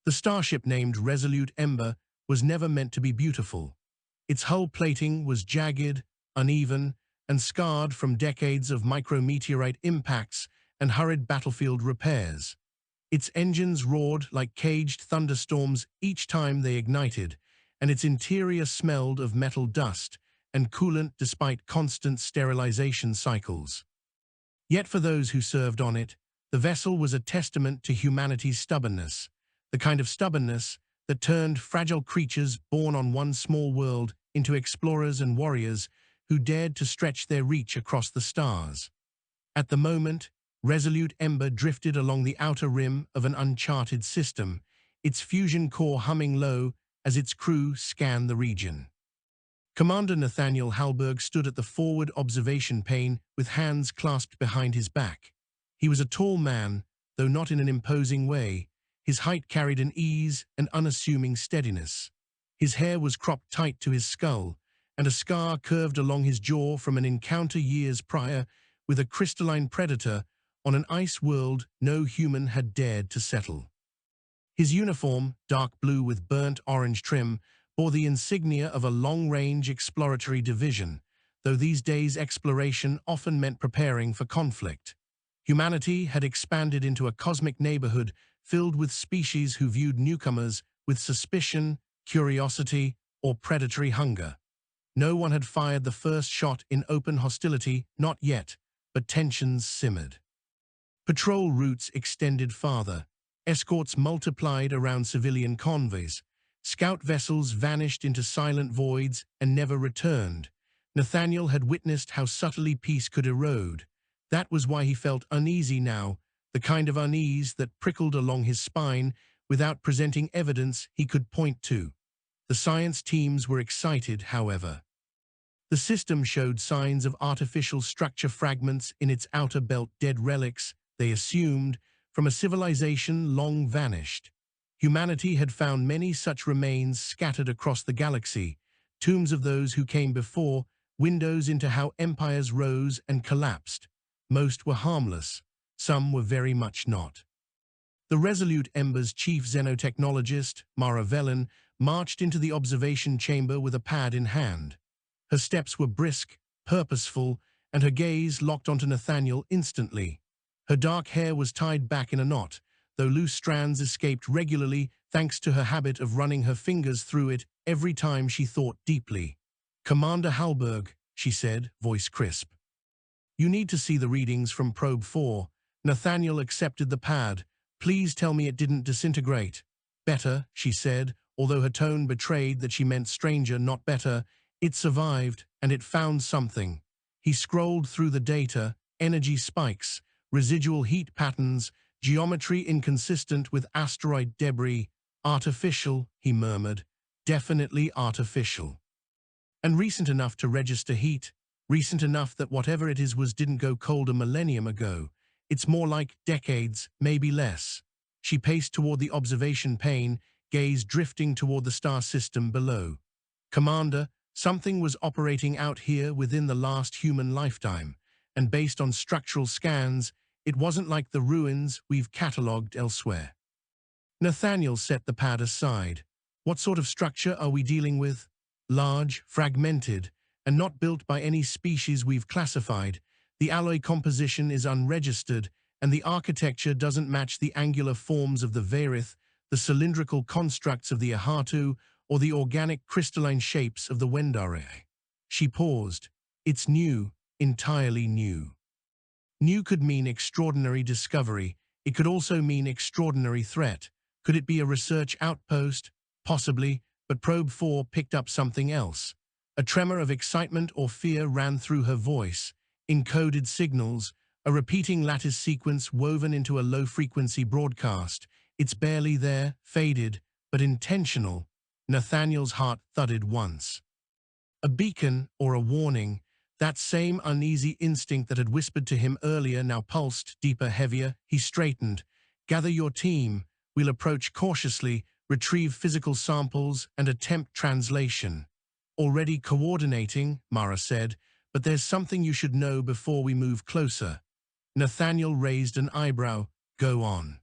The starship named Resolute Ember was never meant to be beautiful. Its hull plating was jagged, uneven, and scarred from decades of micrometeorite impacts and hurried battlefield repairs. Its engines roared like caged thunderstorms each time they ignited, and its interior smelled of metal dust and coolant despite constant sterilization cycles. Yet for those who served on it, the vessel was a testament to humanity's stubbornness, the kind of stubbornness that turned fragile creatures born on one small world into explorers and warriors who dared to stretch their reach across the stars. At the moment, Resolute Ember drifted along the outer rim of an uncharted system, its fusion core humming low as its crew scanned the region. Commander Nathaniel Halberg stood at the forward observation pane with hands clasped behind his back. He was a tall man, though not in an imposing way. His height carried an ease and unassuming steadiness. His hair was cropped tight to his skull, and a scar curved along his jaw from an encounter years prior with a crystalline predator on an ice world no human had dared to settle. His uniform, dark blue with burnt orange trim, bore the insignia of a long-range exploratory division, though these days exploration often meant preparing for conflict. Humanity had expanded into a cosmic neighborhood filled with species who viewed newcomers with suspicion, curiosity, or predatory hunger. No one had fired the first shot in open hostility, not yet, but tensions simmered. Patrol routes extended farther. Escorts multiplied around civilian convoys. Scout vessels vanished into silent voids and never returned. Nathaniel had witnessed how subtly peace could erode. That was why he felt uneasy now, the kind of unease that prickled along his spine without presenting evidence he could point to. The science teams were excited, however. The system showed signs of artificial structure fragments in its outer belt, dead relics, they assumed, from a civilization long vanished. Humanity had found many such remains scattered across the galaxy, tombs of those who came before, windows into how empires rose and collapsed. Most were harmless, some were very much not. The Resolute Ember's chief xenotechnologist, Mara Velen, marched into the observation chamber with a pad in hand. Her steps were brisk, purposeful, and her gaze locked onto Nathaniel instantly. Her dark hair was tied back in a knot, though loose strands escaped regularly thanks to her habit of running her fingers through it every time she thought deeply. "Commander Halberg," she said, voice crisp. "You need to see the readings from Probe 4. Nathaniel accepted the pad. "Please tell me it didn't disintegrate." "Better," she said, although her tone betrayed that she meant stranger, not better. "It survived, and it found something." He scrolled through the data, energy spikes, residual heat patterns, geometry inconsistent with asteroid debris. "Artificial," he murmured. "Definitely artificial. And recent enough to register heat, recent enough that whatever it is didn't go cold a millennium ago. It's more like decades, maybe less." She paced toward the observation pane, gaze drifting toward the star system below. "Commander, something was operating out here within the last human lifetime, and based on structural scans, it wasn't like the ruins we've catalogued elsewhere." Nathaniel set the pad aside. "What sort of structure are we dealing with?" "Large, fragmented, and not built by any species we've classified. The alloy composition is unregistered, and the architecture doesn't match the angular forms of the Varith, the cylindrical constructs of the Ahatu, or the organic crystalline shapes of the Wendare." She paused. "It's new, entirely new." New could mean extraordinary discovery. It could also mean extraordinary threat. Could it be a research outpost? Possibly, but Probe 4 picked up something else. A tremor of excitement or fear ran through her voice. Encoded signals, a repeating lattice sequence woven into a low-frequency broadcast. It's barely there, faded, but intentional. Nathaniel's heart thudded once. A beacon or a warning. That same uneasy instinct that had whispered to him earlier now pulsed, deeper, heavier. He straightened. "Gather your team. We'll approach cautiously, retrieve physical samples, and attempt translation." "Already coordinating," Mara said, "but there's something you should know before we move closer." Nathaniel raised an eyebrow. "Go on."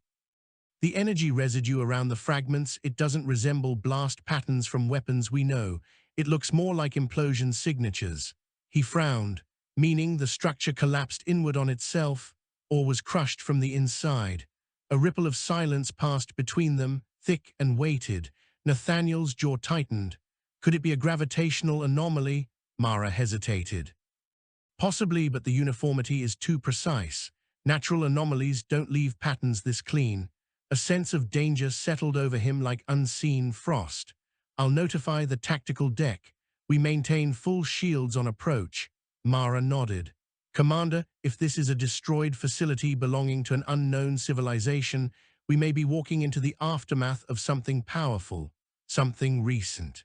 The energy residue around the fragments, it doesn't resemble blast patterns from weapons we know. It looks more like implosion signatures. He frowned, meaning the structure collapsed inward on itself or was crushed from the inside. A ripple of silence passed between them, thick and weighted. Nathaniel's jaw tightened. Could it be a gravitational anomaly? Mara hesitated. Possibly, but the uniformity is too precise. Natural anomalies don't leave patterns this clean. A sense of danger settled over him like unseen frost. I'll notify the tactical deck. We maintain full shields on approach. Mara nodded. Commander, if this is a destroyed facility belonging to an unknown civilization, we may be walking into the aftermath of something powerful, something recent.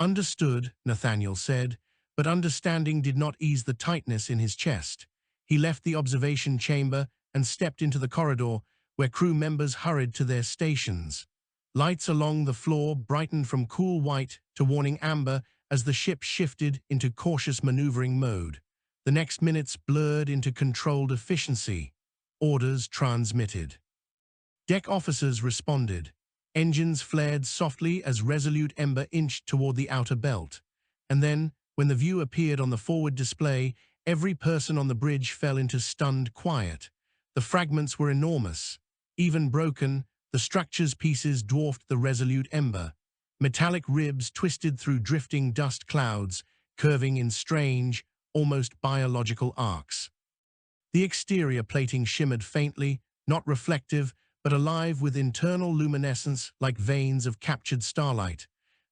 Understood, Nathaniel said, but understanding did not ease the tightness in his chest. He left the observation chamber and stepped into the corridor, where crew members hurried to their stations. Lights along the floor brightened from cool white to warning amber as the ship shifted into cautious maneuvering mode. The next minutes blurred into controlled efficiency. Orders transmitted. Deck officers responded. Engines flared softly as Resolute Ember inched toward the outer belt. And then, when the view appeared on the forward display, every person on the bridge fell into stunned quiet. The fragments were enormous. Even broken, the structure's pieces dwarfed the Resolute Ember. Metallic ribs twisted through drifting dust clouds, curving in strange, almost biological arcs. The exterior plating shimmered faintly, not reflective, but alive with internal luminescence like veins of captured starlight.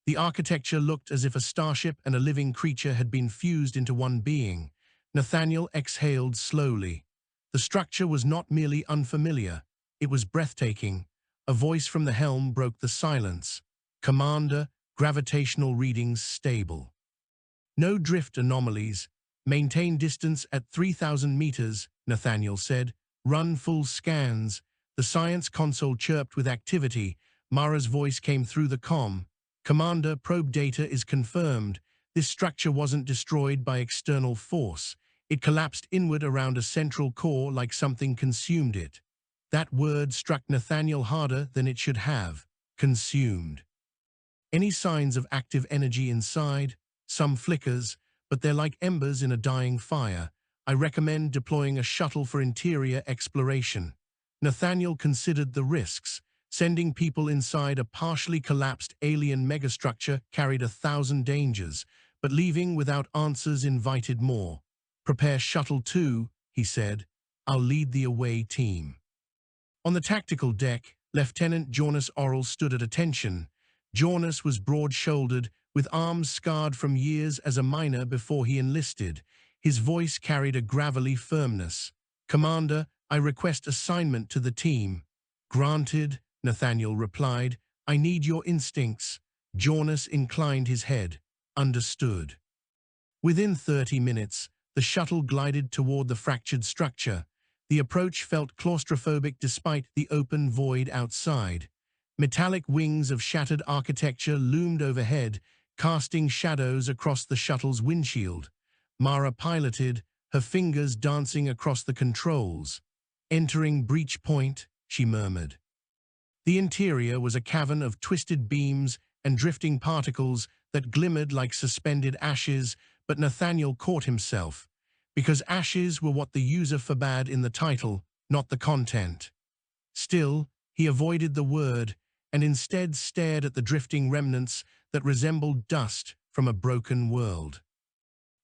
The architecture looked as if a starship and a living creature had been fused into one being. Nathaniel exhaled slowly. The structure was not merely unfamiliar, it was breathtaking. A voice from the helm broke the silence. Commander, gravitational readings stable. No drift anomalies. Maintain distance at 3,000 meters, Nathaniel said. Run full scans. The science console chirped with activity. Mara's voice came through the comm. Commander, probe data is confirmed. This structure wasn't destroyed by external force. It collapsed inward around a central core like something consumed it. That word struck Nathaniel harder than it should have. Consumed. Any signs of active energy inside? Some flickers, but they're like embers in a dying fire. I recommend deploying a shuttle for interior exploration. Nathaniel considered the risks. Sending people inside a partially collapsed alien megastructure carried 1,000 dangers, but leaving without answers invited more. Prepare Shuttle 2, he said. I'll lead the away team. On the tactical deck, Lieutenant Jonas Orrell stood at attention. Jonas was broad-shouldered, with arms scarred from years as a miner before he enlisted. His voice carried a gravelly firmness. Commander, I request assignment to the team. Granted, Nathaniel replied. I need your instincts. Jonas inclined his head. Understood. Within 30 minutes, the shuttle glided toward the fractured structure. The approach felt claustrophobic despite the open void outside. Metallic wings of shattered architecture loomed overhead, casting shadows across the shuttle's windshield. Mara piloted, her fingers dancing across the controls. Entering breach point, she murmured. The interior was a cavern of twisted beams and drifting particles that glimmered like suspended ashes, but Nathaniel caught himself, because ashes were what the user forbade in the title, not the content. Still, he avoided the word and instead stared at the drifting remnants that resembled dust from a broken world.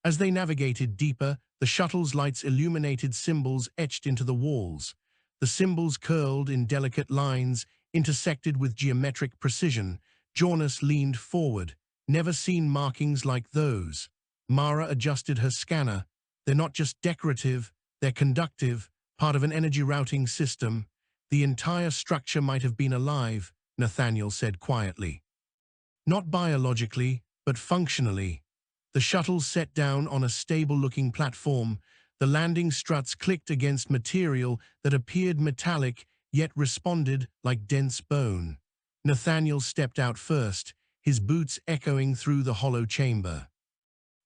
As they navigated deeper, the shuttle's lights illuminated symbols etched into the walls. The symbols curled in delicate lines, intersected with geometric precision. Jonas leaned forward. Never seen markings like those. Mara adjusted her scanner. They're not just decorative, they're conductive, part of an energy routing system. The entire structure might have been alive, Nathaniel said quietly. Not biologically, but functionally. The shuttle set down on a stable-looking platform. The landing struts clicked against material that appeared metallic, yet responded like dense bone. Nathaniel stepped out first, his boots echoing through the hollow chamber.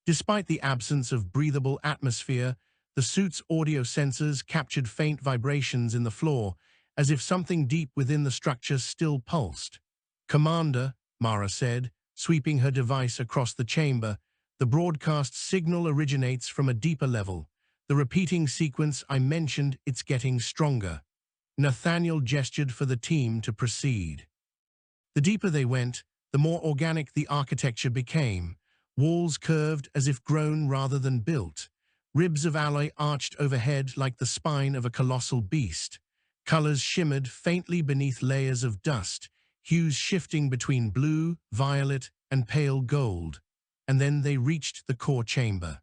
Despite the absence of breathable atmosphere, the suit's audio sensors captured faint vibrations in the floor, as if something deep within the structure still pulsed. "Commander," Mara said, sweeping her device across the chamber, "the broadcast signal originates from a deeper level. The repeating sequence I mentioned, it's getting stronger." Nathaniel gestured for the team to proceed. The deeper they went, the more organic the architecture became. Walls curved as if grown rather than built. Ribs of alloy arched overhead like the spine of a colossal beast. Colors shimmered faintly beneath layers of dust, hues shifting between blue, violet, and pale gold. And then they reached the core chamber.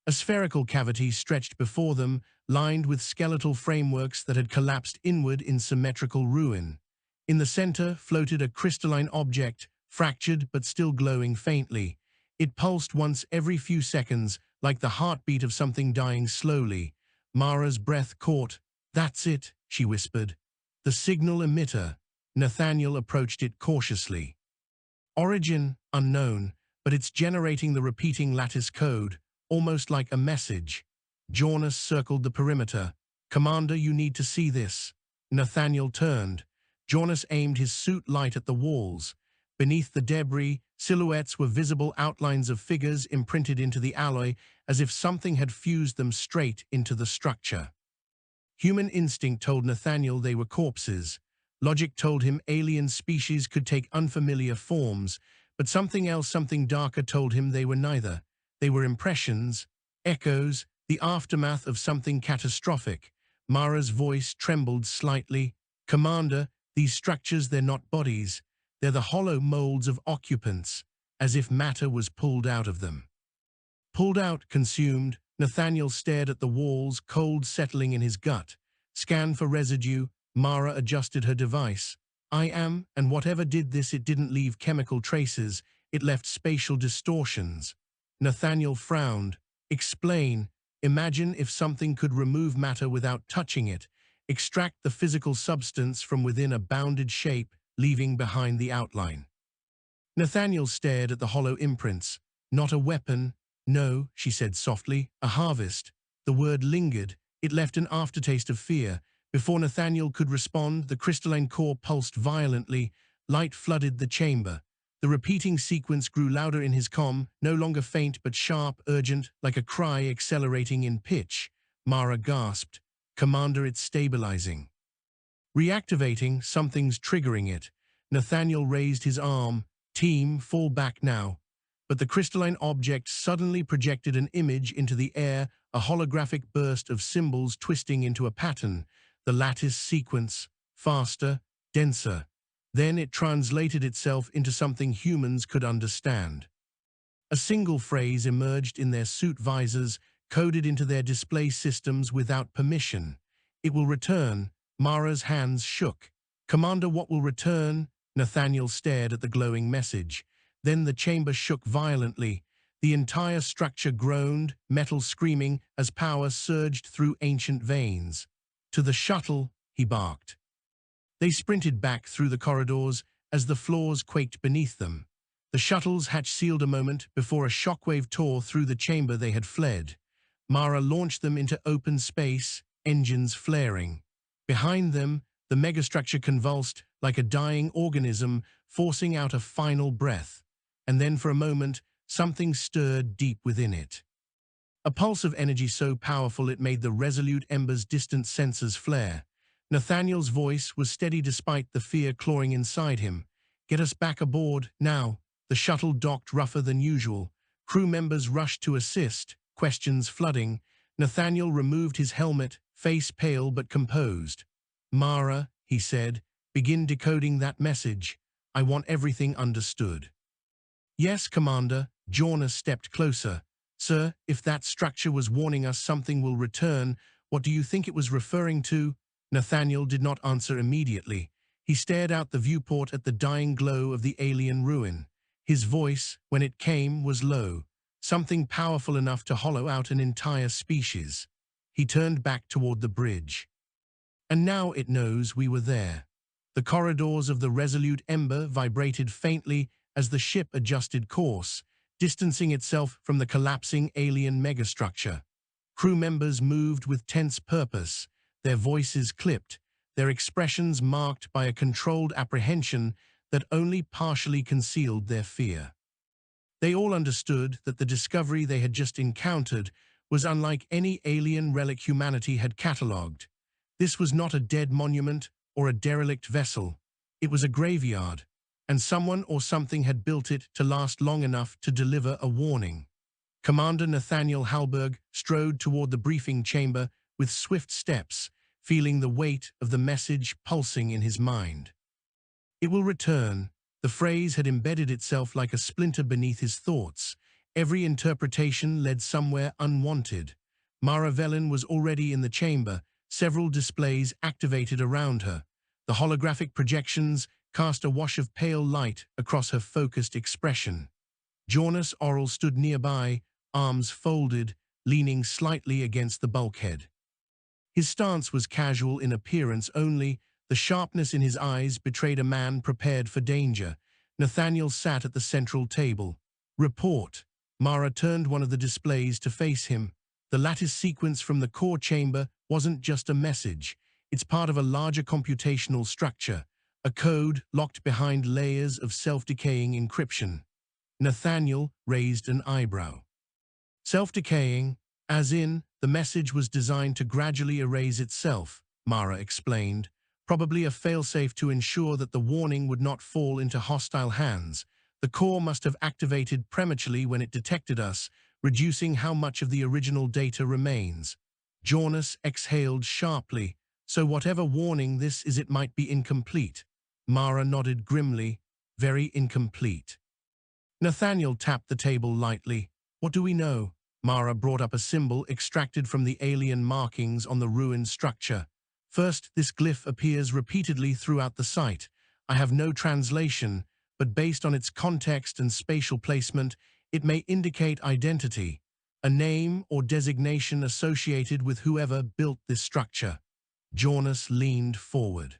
A spherical cavity stretched before them, lined with skeletal frameworks that had collapsed inward in symmetrical ruin. In the center floated a crystalline object, fractured but still glowing faintly. It pulsed once every few seconds, like the heartbeat of something dying slowly. Mara's breath caught. "That's it," she whispered. "The signal emitter." Nathaniel approached it cautiously. Origin unknown, but it's generating the repeating lattice code, almost like a message. Jonas circled the perimeter. "Commander, you need to see this." Nathaniel turned. Jonas aimed his suit light at the walls. Beneath the debris, silhouettes were visible, outlines of figures imprinted into the alloy, as if something had fused them straight into the structure. Human instinct told Nathaniel they were corpses. Logic told him alien species could take unfamiliar forms, but something else, something darker, told him they were neither. They were impressions, echoes, the aftermath of something catastrophic. Mara's voice trembled slightly. "Commander, these structures, they're not bodies. They're the hollow molds of occupants, as if matter was pulled out of them." Pulled out, consumed, Nathaniel stared at the walls, cold settling in his gut. Scanned for residue, Mara adjusted her device. And whatever did this, it didn't leave chemical traces, it left spatial distortions. Nathaniel frowned. "Explain." "Imagine if something could remove matter without touching it, extract the physical substance from within a bounded shape, leaving behind the outline." Nathaniel stared at the hollow imprints. "Not a weapon." "No," she said softly, "a harvest." The word lingered. It left an aftertaste of fear. Before Nathaniel could respond, the crystalline core pulsed violently. Light flooded the chamber. The repeating sequence grew louder in his comm, no longer faint but sharp, urgent, like a cry accelerating in pitch. Mara gasped. "Commander, it's stabilizing." "Reactivating, something's triggering it." Nathaniel raised his arm. "Team, fall back now." But the crystalline object suddenly projected an image into the air, a holographic burst of symbols twisting into a pattern. The lattice sequence, faster, denser. Then it translated itself into something humans could understand. A single phrase emerged in their suit visors, coded into their display systems without permission. "It will return." Mara's hands shook. "Commander, what will return?" Nathaniel stared at the glowing message. Then the chamber shook violently. The entire structure groaned, metal screaming, as power surged through ancient veins. "To the shuttle," he barked. They sprinted back through the corridors as the floors quaked beneath them. The shuttle's hatch sealed a moment before a shockwave tore through the chamber they had fled. Mara launched them into open space, engines flaring. Behind them, the megastructure convulsed like a dying organism, forcing out a final breath. And then for a moment, something stirred deep within it. A pulse of energy so powerful it made the resolute ember's distant sensors flare. Nathaniel's voice was steady despite the fear clawing inside him. "Get us back aboard, now." The shuttle docked rougher than usual. Crew members rushed to assist, questions flooding. Nathaniel removed his helmet, face pale but composed. "Mara," he said, "begin decoding that message. I want everything understood." "Yes, Commander." Jonas stepped closer. "Sir, if that structure was warning us something will return, what do you think it was referring to?" Nathaniel did not answer immediately. He stared out the viewport at the dying glow of the alien ruin. His voice, when it came, was low, something powerful enough to hollow out an entire species. He turned back toward the bridge. "And now it knows we were there." The corridors of the resolute ember vibrated faintly as the ship adjusted course, distancing itself from the collapsing alien megastructure. Crew members moved with tense purpose, their voices clipped. their expressions marked by a controlled apprehension that only partially concealed their fear. They all understood that the discovery they had just encountered was unlike any alien relic humanity had catalogued. This was not a dead monument or a derelict vessel. It was a graveyard, and someone or something had built it to last long enough to deliver a warning. Commander Nathaniel Halberg strode toward the briefing chamber with swift steps, feeling the weight of the message pulsing in his mind. It will return. The phrase had embedded itself like a splinter beneath his thoughts. Every interpretation led somewhere unwanted. Mara Velen was already in the chamber, several displays activated around her. The holographic projections cast a wash of pale light across her focused expression. Jonas Oral stood nearby, arms folded, leaning slightly against the bulkhead. His stance was casual in appearance only. The sharpness in his eyes betrayed a man prepared for danger. Nathaniel sat at the central table. Report. Mara turned one of the displays to face him. The lattice sequence from the core chamber wasn't just a message. It's part of a larger computational structure, a code locked behind layers of self-decaying encryption. Nathaniel raised an eyebrow. Self-decaying, as in, the message was designed to gradually erase itself, Mara explained, probably a failsafe to ensure that the warning would not fall into hostile hands. The core must have activated prematurely when it detected us, reducing how much of the original data remains. Jonas exhaled sharply. So whatever warning this is, it might be incomplete. Mara nodded grimly. Very incomplete. Nathaniel tapped the table lightly. What do we know? Mara brought up a symbol extracted from the alien markings on the ruined structure. First, this glyph appears repeatedly throughout the site. I have no translation, but based on its context and spatial placement, it may indicate identity, a name or designation associated with whoever built this structure. Jonas leaned forward.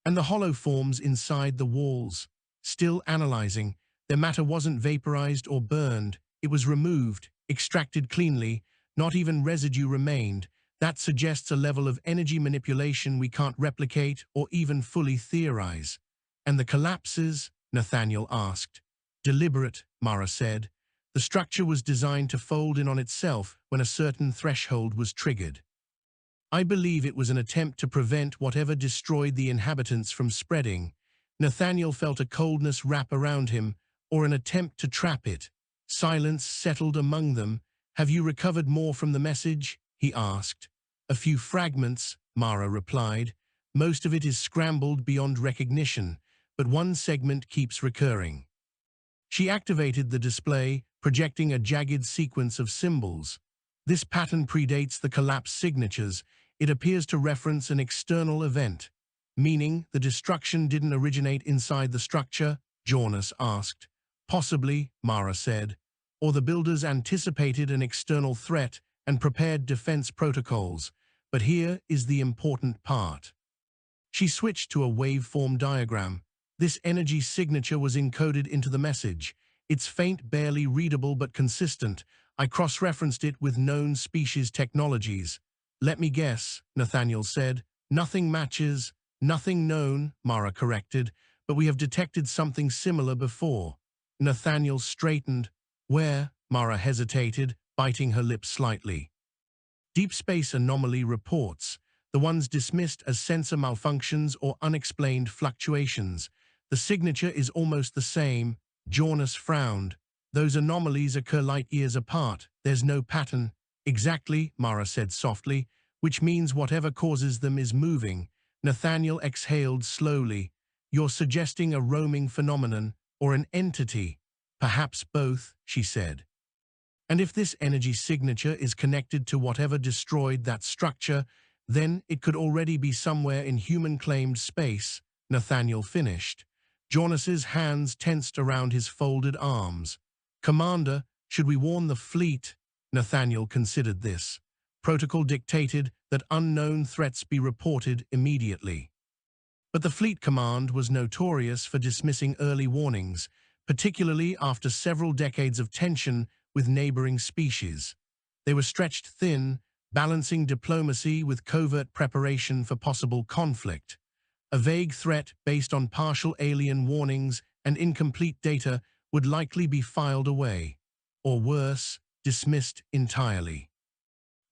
And the hollow forms inside the walls. Still analyzing, their matter wasn't vaporized or burned. It was removed, extracted cleanly. Not even residue remained. That suggests a level of energy manipulation we can't replicate or even fully theorize. And the collapses? Nathaniel asked. Deliberate, Mara said. The structure was designed to fold in on itself when a certain threshold was triggered. I believe it was an attempt to prevent whatever destroyed the inhabitants from spreading. Nathaniel felt a coldness wrap around him, or an attempt to trap it. Silence settled among them. Have you recovered more from the message? He asked. A few fragments, Mara replied. Most of it is scrambled beyond recognition, but one segment keeps recurring. She activated the display, projecting a jagged sequence of symbols. This pattern predates the collapse signatures. It appears to reference an external event. Meaning the destruction didn't originate inside the structure? Jonas asked. Possibly, Mara said. Or the builders anticipated an external threat and prepared defense protocols. But here is the important part. She switched to a waveform diagram. This energy signature was encoded into the message. It's faint, barely readable but consistent. I cross-referenced it with known species technologies. Let me guess, Nathaniel said. Nothing matches. Nothing known, Mara corrected, but we have detected something similar before. Nathaniel straightened. Where? Mara hesitated, biting her lips slightly. Deep Space Anomaly reports, the ones dismissed as sensor malfunctions or unexplained fluctuations. The signature is almost the same. Jonas frowned. Those anomalies occur light years apart. There's no pattern. Exactly, Mara said softly, which means whatever causes them is moving. Nathaniel exhaled slowly. You're suggesting a roaming phenomenon, or an entity. Perhaps both, she said. And if this energy signature is connected to whatever destroyed that structure, then it could already be somewhere in human-claimed space, Nathaniel finished. Jonas's hands tensed around his folded arms. Commander, should we warn the fleet? Nathaniel considered this. Protocol dictated that unknown threats be reported immediately. But the fleet command was notorious for dismissing early warnings, particularly after several decades of tension with neighboring species. They were stretched thin, balancing diplomacy with covert preparation for possible conflict. A vague threat based on partial alien warnings and incomplete data would likely be filed away, or worse, dismissed entirely.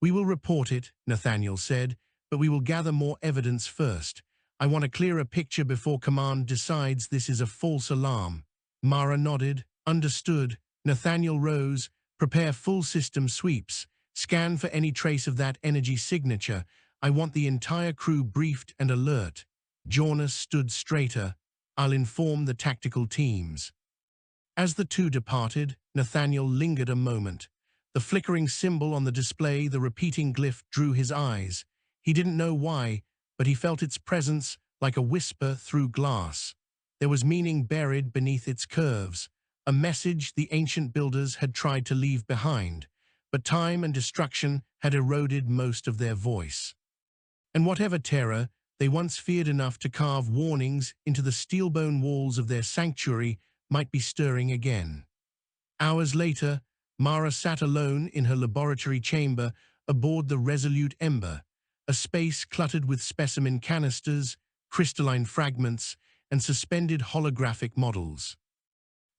"We will report it," Nathaniel said, "but we will gather more evidence first. I want a clearer picture before Command decides this is a false alarm." Mara nodded. "Understood." Nathaniel rose. "Prepare full system sweeps. Scan for any trace of that energy signature. I want the entire crew briefed and alert." Jonas stood straighter. "I'll inform the tactical teams." As the two departed, Nathaniel lingered a moment. The flickering symbol on the display, the repeating glyph, drew his eyes. He didn't know why, but he felt its presence like a whisper through glass. There was meaning buried beneath its curves, a message the ancient builders had tried to leave behind, but time and destruction had eroded most of their voice. And whatever terror they once feared enough to carve warnings into the steel-bone walls of their sanctuary might be stirring again. Hours later, Mara sat alone in her laboratory chamber aboard the Resolute Ember, a space cluttered with specimen canisters, crystalline fragments, and suspended holographic models.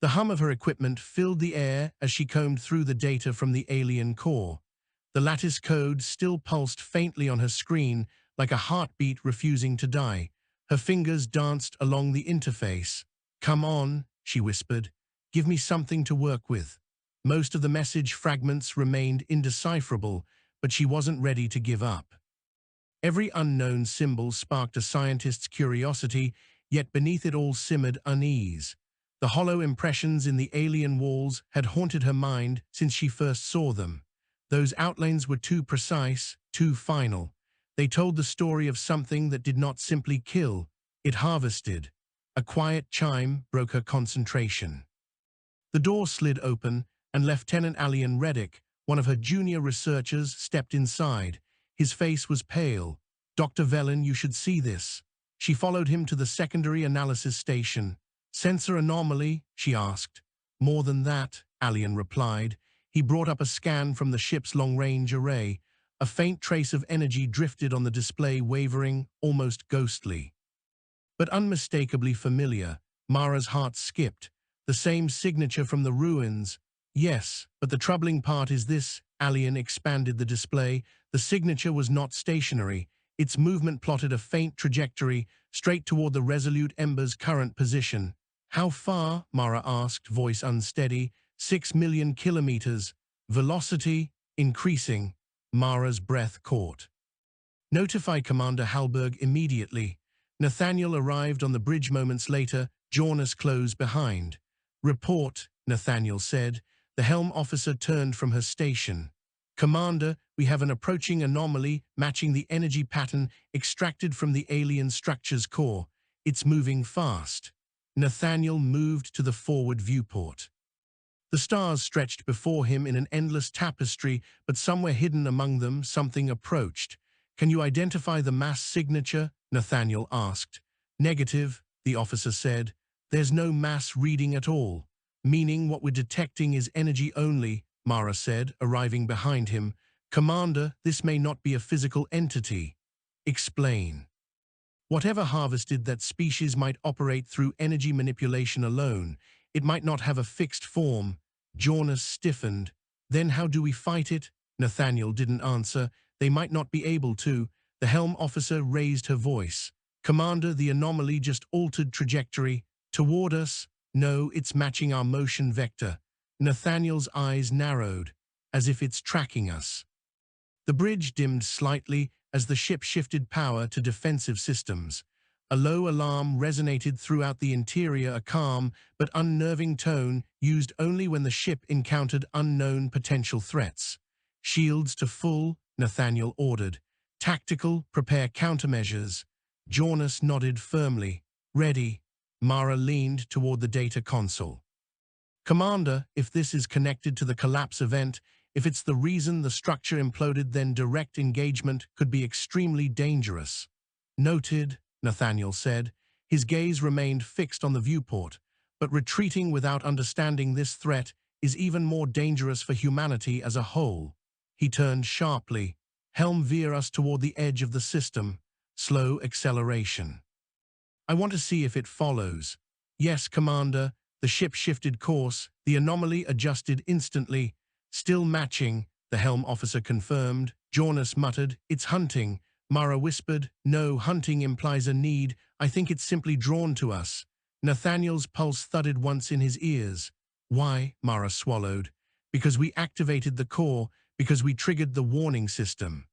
The hum of her equipment filled the air as she combed through the data from the alien core. The lattice code still pulsed faintly on her screen like a heartbeat refusing to die. Her fingers danced along the interface. "Come on," she whispered. "Give me something to work with." Most of the message fragments remained indecipherable, but she wasn't ready to give up. Every unknown symbol sparked a scientist's curiosity, yet beneath it all simmered unease. The hollow impressions in the alien walls had haunted her mind since she first saw them. Those outlines were too precise, too final. They told the story of something that did not simply kill, it harvested. A quiet chime broke her concentration. The door slid open, and Lieutenant Alien Reddick, one of her junior researchers, stepped inside. His face was pale. "Dr. Velen, you should see this." She followed him to the secondary analysis station. "Sensor anomaly?" she asked. "More than that," Alien replied. He brought up a scan from the ship's long-range array. A faint trace of energy drifted on the display, wavering, almost ghostly. But unmistakably familiar. Mara's heart skipped. The same signature from the ruins. "Yes, but the troubling part is this," Alien expanded the display. "The signature was not stationary. Its movement plotted a faint trajectory, straight toward the Resolute Ember's current position." "How far?" Mara asked, voice unsteady. 6 million kilometers. Velocity increasing." Mara's breath caught. "Notify Commander Hallberg immediately." Nathaniel arrived on the bridge moments later, Jonas closed behind. "Report," Nathaniel said. The helm officer turned from her station. "Commander, we have an approaching anomaly matching the energy pattern extracted from the alien structure's core. It's moving fast." Nathaniel moved to the forward viewport. The stars stretched before him in an endless tapestry, but somewhere hidden among them, something approached. "Can you identify the mass signature?" Nathaniel asked. "Negative," the officer said. "There's no mass reading at all." "Meaning what we're detecting is energy only," Mara said, arriving behind him. "Commander, this may not be a physical entity." "Explain." "Whatever harvested that species might operate through energy manipulation alone. It might not have a fixed form." Jonas stiffened. "Then how do we fight it?" Nathaniel didn't answer. "They might not be able to." The helm officer raised her voice. "Commander, the anomaly just altered trajectory. Toward us? No, it's matching our motion vector." Nathaniel's eyes narrowed, as if it's tracking us. The bridge dimmed slightly as the ship shifted power to defensive systems. A low alarm resonated throughout the interior, a calm but unnerving tone used only when the ship encountered unknown potential threats. "Shields to full," Nathaniel ordered. "Tactical, prepare countermeasures." Jonas nodded firmly. "Ready." Mara leaned toward the data console. "Commander, if this is connected to the collapse event, if it's the reason the structure imploded, then direct engagement could be extremely dangerous." "Noted," Nathaniel said. His gaze remained fixed on the viewport. "But retreating without understanding this threat is even more dangerous for humanity as a whole." He turned sharply. Helm veer us toward the edge of the system. Slow acceleration. I want to see if it follows. Yes, Commander. The ship shifted course. The anomaly adjusted instantly. Still matching, the helm officer confirmed. Jonas muttered, "It's hunting." Mara whispered, "No, hunting implies a need. I think it's simply drawn to us." Nathaniel's pulse thudded once in his ears. "Why?" Mara swallowed. "Because we activated the core, because we triggered the warning system."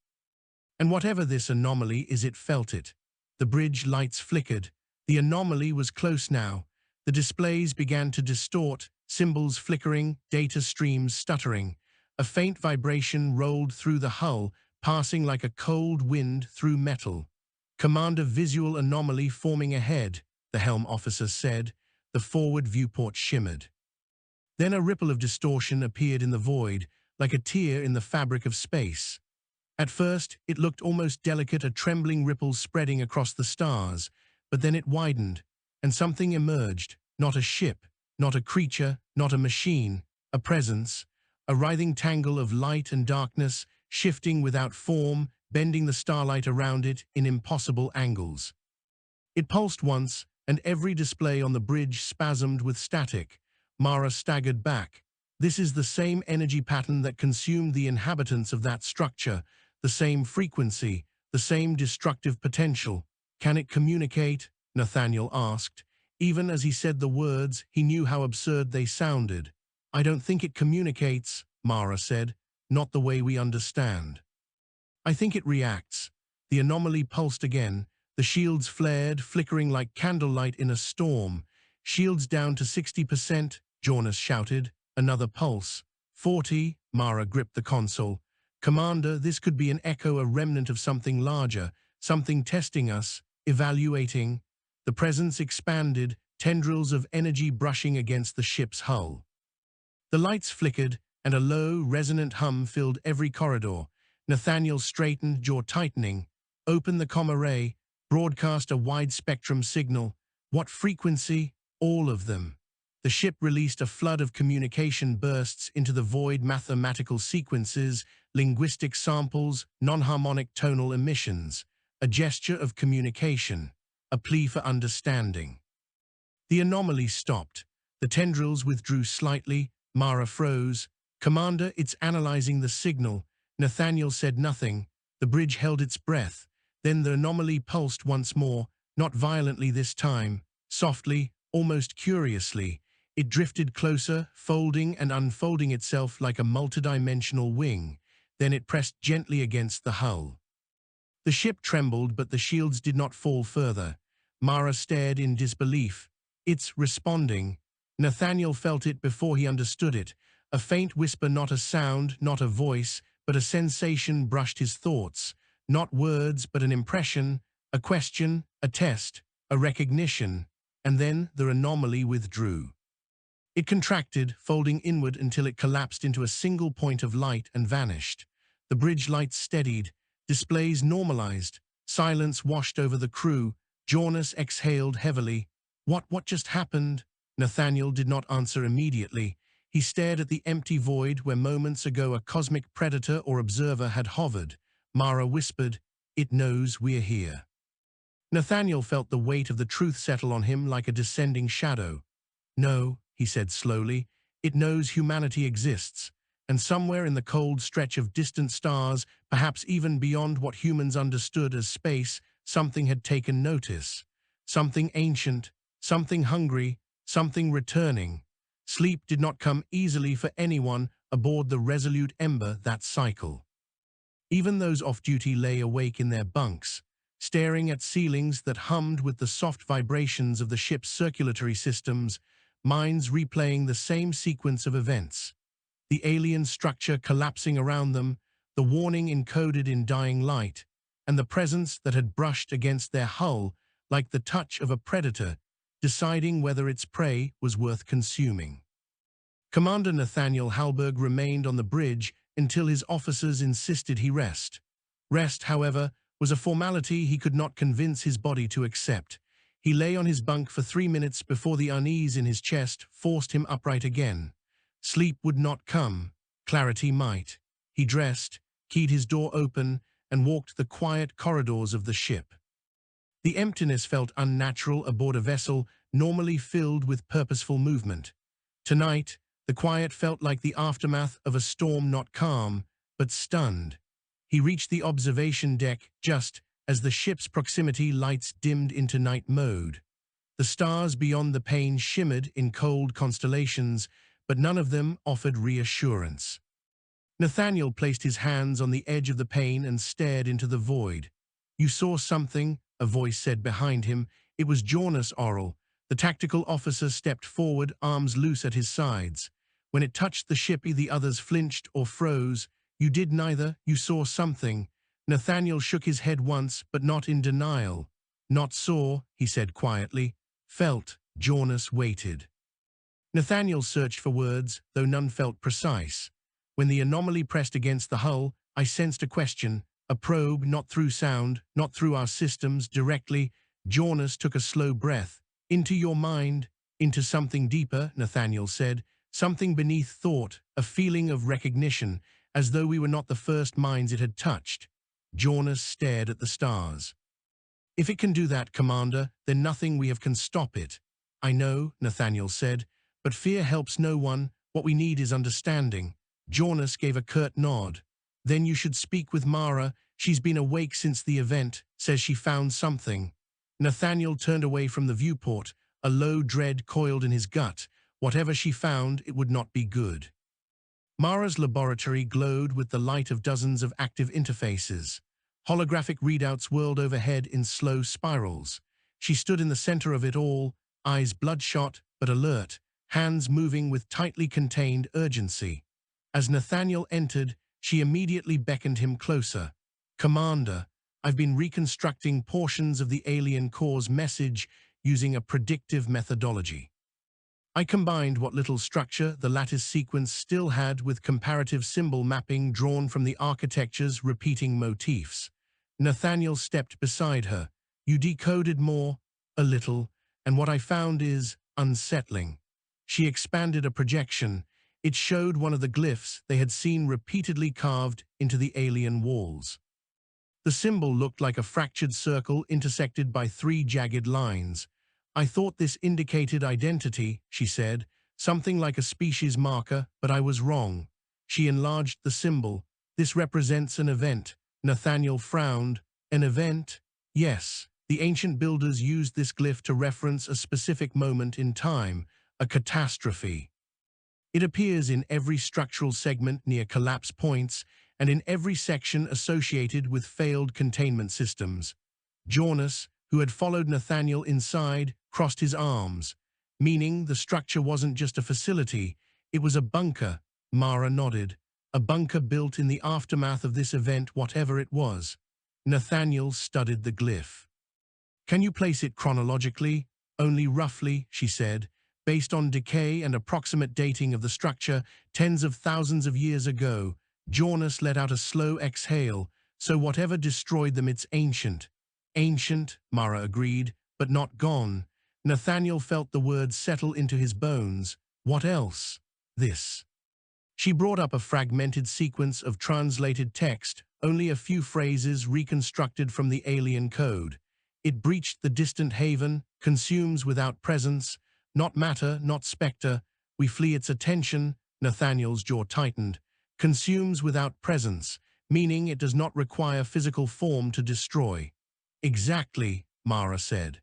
And whatever this anomaly is, it felt it. The bridge lights flickered. The anomaly was close now. The displays began to distort, symbols flickering, data streams stuttering. A faint vibration rolled through the hull, passing like a cold wind through metal. "Commander, visual anomaly forming ahead," the helm officer said. The forward viewport shimmered. Then a ripple of distortion appeared in the void, like a tear in the fabric of space. At first, it looked almost delicate, a trembling ripple spreading across the stars, but then it widened, and something emerged, not a ship, not a creature, not a machine, a presence, a writhing tangle of light and darkness, shifting without form, bending the starlight around it in impossible angles. It pulsed once, and every display on the bridge spasmed with static. Mara staggered back. This is the same energy pattern that consumed the inhabitants of that structure, the same frequency, the same destructive potential. "Can it communicate?" Nathaniel asked. Even as he said the words, he knew how absurd they sounded. "I don't think it communicates," Mara said. "Not the way we understand. I think it reacts." The anomaly pulsed again. The shields flared, flickering like candlelight in a storm. "Shields down to 60%, Jonas shouted. Another pulse. 40, Mara gripped the console. "Commander, this could be an echo, a remnant of something larger, something testing us, evaluating." The presence expanded, tendrils of energy brushing against the ship's hull. The lights flickered, and a low, resonant hum filled every corridor. Nathaniel straightened, jaw tightening. "Open the comm array, broadcast a wide-spectrum signal." "What frequency?" "All of them." The ship released a flood of communication bursts into the void, mathematical sequences, linguistic samples, non-harmonic tonal emissions, a gesture of communication, a plea for understanding. The anomaly stopped. The tendrils withdrew slightly. Mara froze. "Commander, it's analyzing the signal." Nathaniel said nothing. The bridge held its breath. Then the anomaly pulsed once more, not violently this time, softly, almost curiously. It drifted closer, folding and unfolding itself like a multidimensional wing. Then it pressed gently against the hull. The ship trembled, but the shields did not fall further. Mara stared in disbelief. "It's responding." Nathaniel felt it before he understood it. A faint whisper, not a sound, not a voice, but a sensation brushed his thoughts. Not words, but an impression, a question, a test, a recognition. And then the anomaly withdrew. It contracted, folding inward until it collapsed into a single point of light and vanished. The bridge lights steadied, displays normalized, silence washed over the crew. Jonas exhaled heavily. What just happened?" Nathaniel did not answer immediately. He stared at the empty void where moments ago a cosmic predator or observer had hovered. Mara whispered, "It knows we're here." Nathaniel felt the weight of the truth settle on him like a descending shadow. "No," he said slowly, "it knows humanity exists, and somewhere in the cold stretch of distant stars, perhaps even beyond what humans understood as space, something had taken notice. Something ancient, something hungry, something returning." Sleep did not come easily for anyone aboard the Resolute Ember that cycle. Even those off-duty lay awake in their bunks, staring at ceilings that hummed with the soft vibrations of the ship's circulatory systems, minds replaying the same sequence of events. The alien structure collapsing around them, the warning encoded in dying light, and the presence that had brushed against their hull like the touch of a predator, deciding whether its prey was worth consuming. Commander Nathaniel Hallberg remained on the bridge until his officers insisted he rest. Rest, however, was a formality he could not convince his body to accept. He lay on his bunk for 3 minutes before the unease in his chest forced him upright again. Sleep would not come. Clarity might. He dressed, keyed his door open, and walked the quiet corridors of the ship. The emptiness felt unnatural aboard a vessel normally filled with purposeful movement. Tonight, the quiet felt like the aftermath of a storm, not calm, but stunned. He reached the observation deck just as the ship's proximity lights dimmed into night mode. The stars beyond the pane shimmered in cold constellations, but none of them offered reassurance. Nathaniel placed his hands on the edge of the pane and stared into the void. "You saw something," a voice said behind him. It was Jonas Orrell. The tactical officer stepped forward, arms loose at his sides. When it touched the ship, the others flinched or froze. "You did neither. You saw something." Nathaniel shook his head once, but not in denial. "Not saw," he said quietly. "Felt." Jonas waited. Nathaniel searched for words, though none felt precise. When the anomaly pressed against the hull, I sensed a question, a probe, not through sound, not through our systems, directly. Jonas took a slow breath. "Into your mind, into something deeper," Nathaniel said. "Something beneath thought, a feeling of recognition, as though we were not the first minds it had touched." Jonas stared at the stars. "If it can do that, Commander, then nothing we have can stop it." "I know," Nathaniel said, "but fear helps no one. What we need is understanding." Jonas gave a curt nod. "Then you should speak with Mara. She's been awake since the event, says she found something." Nathaniel turned away from the viewport, a low dread coiled in his gut. Whatever she found, it would not be good. Mara's laboratory glowed with the light of dozens of active interfaces. Holographic readouts whirled overhead in slow spirals. She stood in the center of it all, eyes bloodshot but alert, hands moving with tightly contained urgency. As Nathaniel entered, she immediately beckoned him closer. "Commander, I've been reconstructing portions of the alien core's message using a predictive methodology. I combined what little structure the lattice sequence still had with comparative symbol mapping drawn from the architecture's repeating motifs." Nathaniel stepped beside her. "You decoded more?" "A little, and what I found is unsettling." She expanded a projection. It showed one of the glyphs they had seen repeatedly carved into the alien walls. The symbol looked like a fractured circle intersected by 3 jagged lines. "I thought this indicated identity," she said, "something like a species marker, but I was wrong." She enlarged the symbol. "This represents an event." Nathaniel frowned. "An event?" "Yes. The ancient builders used this glyph to reference a specific moment in time, a catastrophe. It appears in every structural segment near collapse points and in every section associated with failed containment systems." Jonas, who had followed Nathaniel inside, crossed his arms. "Meaning the structure wasn't just a facility, it was a bunker." Mara nodded. "A bunker built in the aftermath of this event, whatever it was." Nathaniel studied the glyph. "Can you place it chronologically?" "Only roughly," she said. "Based on decay and approximate dating of the structure, tens of thousands of years ago." Jonas let out a slow exhale. "So whatever destroyed them, it's ancient." "Ancient," Mara agreed, "but not gone." Nathaniel felt the words settle into his bones. "What else?" "This." She brought up a fragmented sequence of translated text, only a few phrases reconstructed from the alien code. "It breached the distant haven, consumes without presence, not matter, not spectre. We flee its attention." Nathaniel's jaw tightened. "Consumes without presence, meaning it does not require physical form to destroy." "Exactly," Mara said.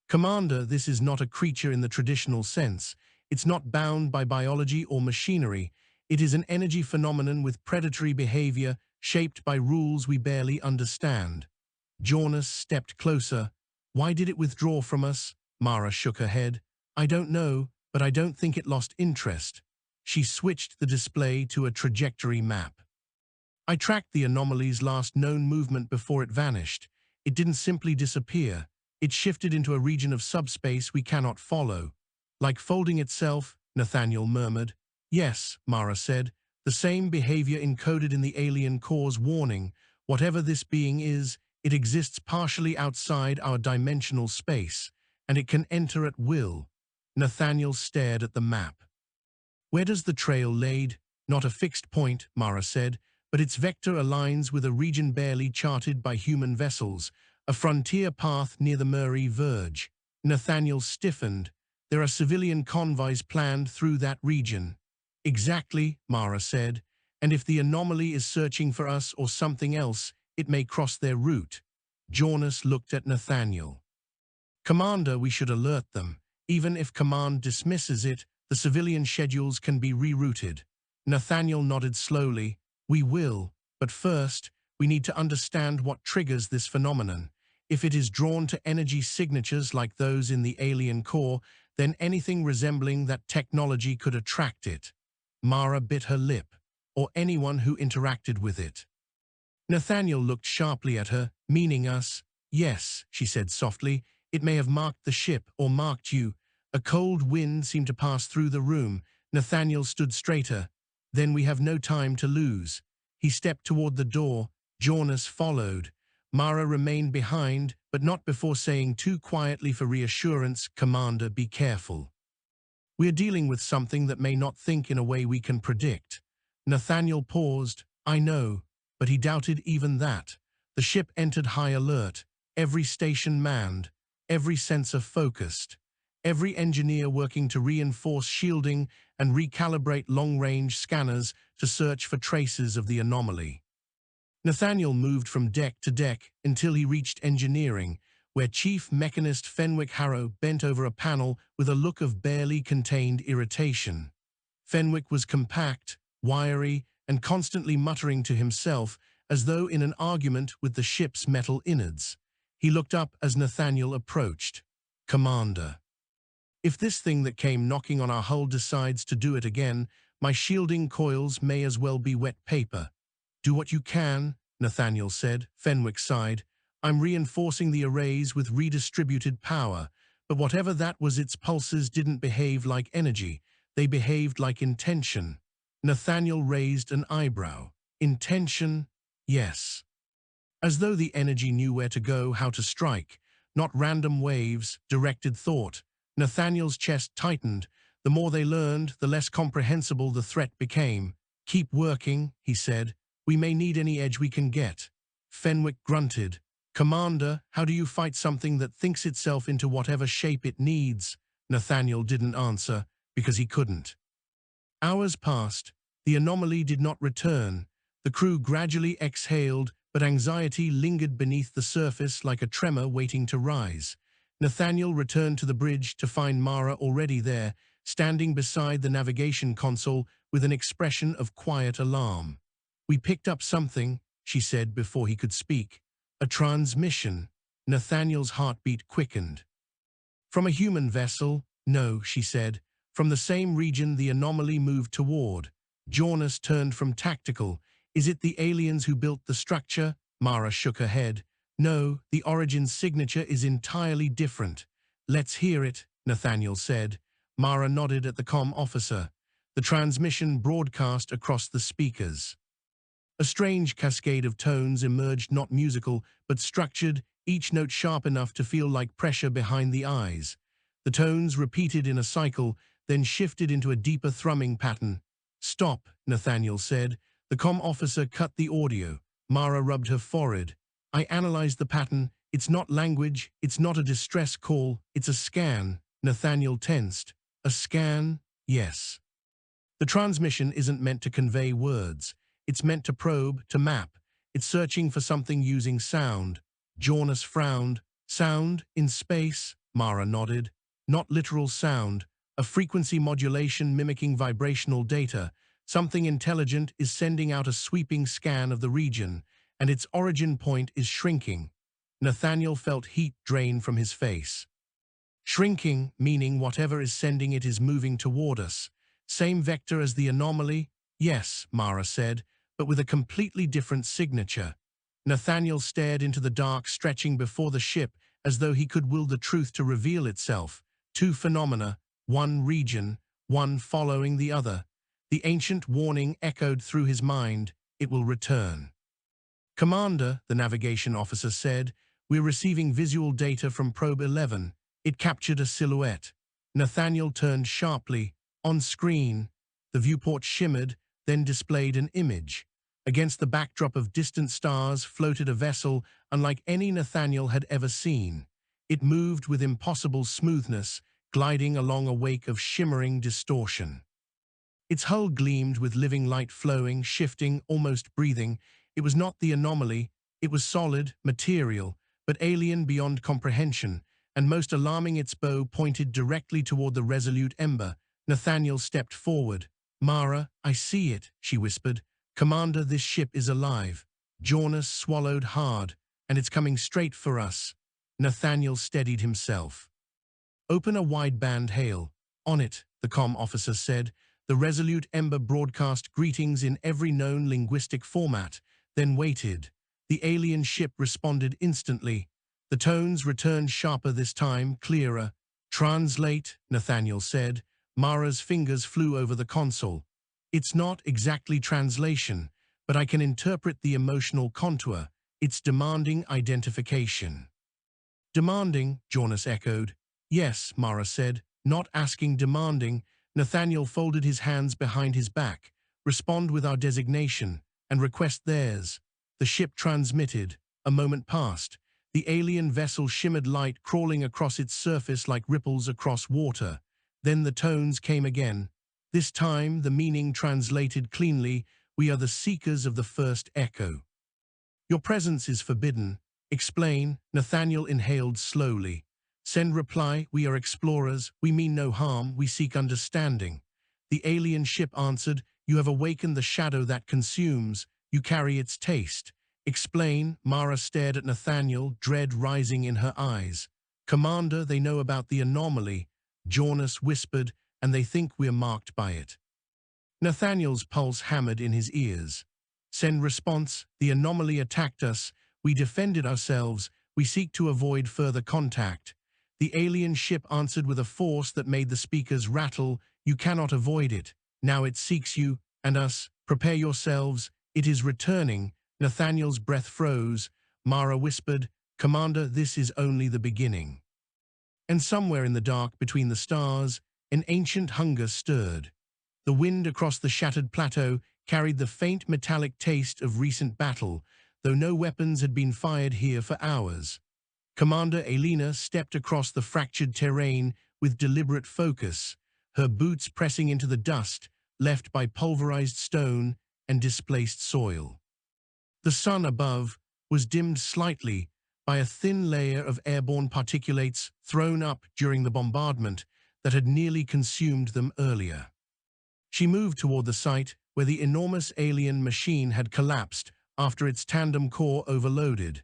"Commander, this is not a creature in the traditional sense. It's not bound by biology or machinery. It is an energy phenomenon with predatory behavior shaped by rules we barely understand." Jonas stepped closer. "Why did it withdraw from us?" Mara shook her head. "I don't know, but I don't think it lost interest." She switched the display to a trajectory map. "I tracked the anomaly's last known movement before it vanished. It didn't simply disappear. It shifted into a region of subspace we cannot follow." "Like folding itself," Nathaniel murmured. "Yes," Mara said. "The same behavior encoded in the alien core's warning. Whatever this being is, it exists partially outside our dimensional space, and it can enter at will." Nathaniel stared at the map. "Where does the trail lead?" "Not a fixed point," Mara said, but its vector aligns with a region barely charted by human vessels, a frontier path near the Murray Verge. Nathaniel stiffened. There are civilian convoys planned through that region. Exactly, Mara said, and if the anomaly is searching for us or something else, it may cross their route. Jonas looked at Nathaniel. Commander, we should alert them. Even if command dismisses it, the civilian schedules can be rerouted. Nathaniel nodded slowly. We will, but first, we need to understand what triggers this phenomenon. If it is drawn to energy signatures like those in the alien core, then anything resembling that technology could attract it. Mara bit her lip, or anyone who interacted with it. Nathaniel looked sharply at her, meaning us. Yes, she said softly, it may have marked the ship or marked you. A cold wind seemed to pass through the room. Nathaniel stood straighter. Then we have no time to lose. He stepped toward the door. Jonas followed. Mara remained behind, but not before saying too quietly for reassurance, Commander, be careful. We are dealing with something that may not think in a way we can predict. Nathaniel paused. I know, but he doubted even that. The ship entered high alert, every station manned, every sensor focused, every engineer working to reinforce shielding and recalibrate long-range scanners to search for traces of the anomaly. Nathaniel moved from deck to deck until he reached engineering, where Chief Mechanist Fenwick Harrow bent over a panel with a look of barely contained irritation. Fenwick was compact, wiry, and constantly muttering to himself as though in an argument with the ship's metal innards. He looked up as Nathaniel approached. Commander. If this thing that came knocking on our hull decides to do it again, my shielding coils may as well be wet paper. Do what you can, Nathaniel said. Fenwick sighed. I'm reinforcing the arrays with redistributed power, but whatever that was, its pulses didn't behave like energy. They behaved like intention. Nathaniel raised an eyebrow. Intention? Yes. As though the energy knew where to go, how to strike. Not random waves, directed thought. Nathaniel's chest tightened. The more they learned, the less comprehensible the threat became. Keep working, he said. We may need any edge we can get. Fenwick grunted. Commander, how do you fight something that thinks itself into whatever shape it needs? Nathaniel didn't answer, because he couldn't. Hours passed. The anomaly did not return. The crew gradually exhaled, but anxiety lingered beneath the surface like a tremor waiting to rise. Nathaniel returned to the bridge to find Mara already there, standing beside the navigation console with an expression of quiet alarm. We picked up something, she said before he could speak. A transmission. Nathaniel's heartbeat quickened. From a human vessel? No, she said. From the same region the anomaly moved toward. Jonas turned from tactical. Is it the aliens who built the structure? Mara shook her head. No, the origin signature is entirely different. Let's hear it, Nathaniel said. Mara nodded at the comm officer. The transmission broadcast across the speakers. A strange cascade of tones emerged, not musical, but structured, each note sharp enough to feel like pressure behind the eyes. The tones repeated in a cycle, then shifted into a deeper thrumming pattern. Stop, Nathaniel said. The comm officer cut the audio. Mara rubbed her forehead. I analyzed the pattern. It's not language, it's not a distress call, it's a scan. Nathaniel tensed. A scan? Yes. The transmission isn't meant to convey words. It's meant to probe, to map. It's searching for something using sound. Jonas frowned. Sound? In space? Mara nodded. Not literal sound. A frequency modulation mimicking vibrational data. Something intelligent is sending out a sweeping scan of the region, and its origin point is shrinking. Nathaniel felt heat drain from his face. Shrinking, meaning whatever is sending it is moving toward us. Same vector as the anomaly? Yes, Mara said, but with a completely different signature. Nathaniel stared into the dark stretching before the ship as though he could will the truth to reveal itself. Two phenomena, one region, one following the other. The ancient warning echoed through his mind. It will return. Commander, the navigation officer said, we're receiving visual data from probe 11. It captured a silhouette. Nathaniel turned sharply. On screen, the viewport shimmered, then displayed an image. Against the backdrop of distant stars floated a vessel unlike any Nathaniel had ever seen. It moved with impossible smoothness, gliding along a wake of shimmering distortion. Its hull gleamed with living light flowing, shifting, almost breathing. It was not the anomaly, it was solid, material, but alien beyond comprehension, and most alarming, its bow pointed directly toward the resolute ember. Nathaniel stepped forward. "Mara, I see it," she whispered. "Commander, this ship is alive." Jonas swallowed hard, "and it's coming straight for us." Nathaniel steadied himself. "Open a wideband hail." "On it," the comm officer said. The resolute ember broadcast greetings in every known linguistic format, then waited. The alien ship responded instantly. The tones returned sharper this time, clearer. "Translate," Nathaniel said. Mara's fingers flew over the console. "It's not exactly translation, but I can interpret the emotional contour. It's demanding identification." "Demanding," Jonas echoed. "Yes," Mara said. "Not asking, demanding." Nathaniel folded his hands behind his back. "Respond with our designation, and request theirs." The ship transmitted. A moment passed. The alien vessel shimmered light crawling across its surface like ripples across water. Then the tones came again. This time, the meaning translated cleanly. "We are the seekers of the first echo. Your presence is forbidden." "Explain." Nathaniel inhaled slowly. "Send reply. We are explorers. We mean no harm. We seek understanding." The alien ship answered. "You have awakened the shadow that consumes. You carry its taste." "Explain." Mara stared at Nathaniel, dread rising in her eyes. "Commander, they know about the anomaly," Jonas whispered, "and they think we're marked by it." Nathaniel's pulse hammered in his ears. "Send response. The anomaly attacked us. We defended ourselves. We seek to avoid further contact." The alien ship answered with a force that made the speakers rattle. "You cannot avoid it. Now it seeks you and us. Prepare yourselves. It is returning." Nathaniel's breath froze. Mara whispered, "Commander, this is only the beginning." And somewhere in the dark between the stars, an ancient hunger stirred. The wind across the shattered plateau carried the faint metallic taste of recent battle, though no weapons had been fired here for hours. Commander Alina stepped across the fractured terrain with deliberate focus, her boots pressing into the dust left by pulverized stone and displaced soil. The sun above was dimmed slightly by a thin layer of airborne particulates thrown up during the bombardment that had nearly consumed them earlier. She moved toward the site where the enormous alien machine had collapsed after its tandem core overloaded,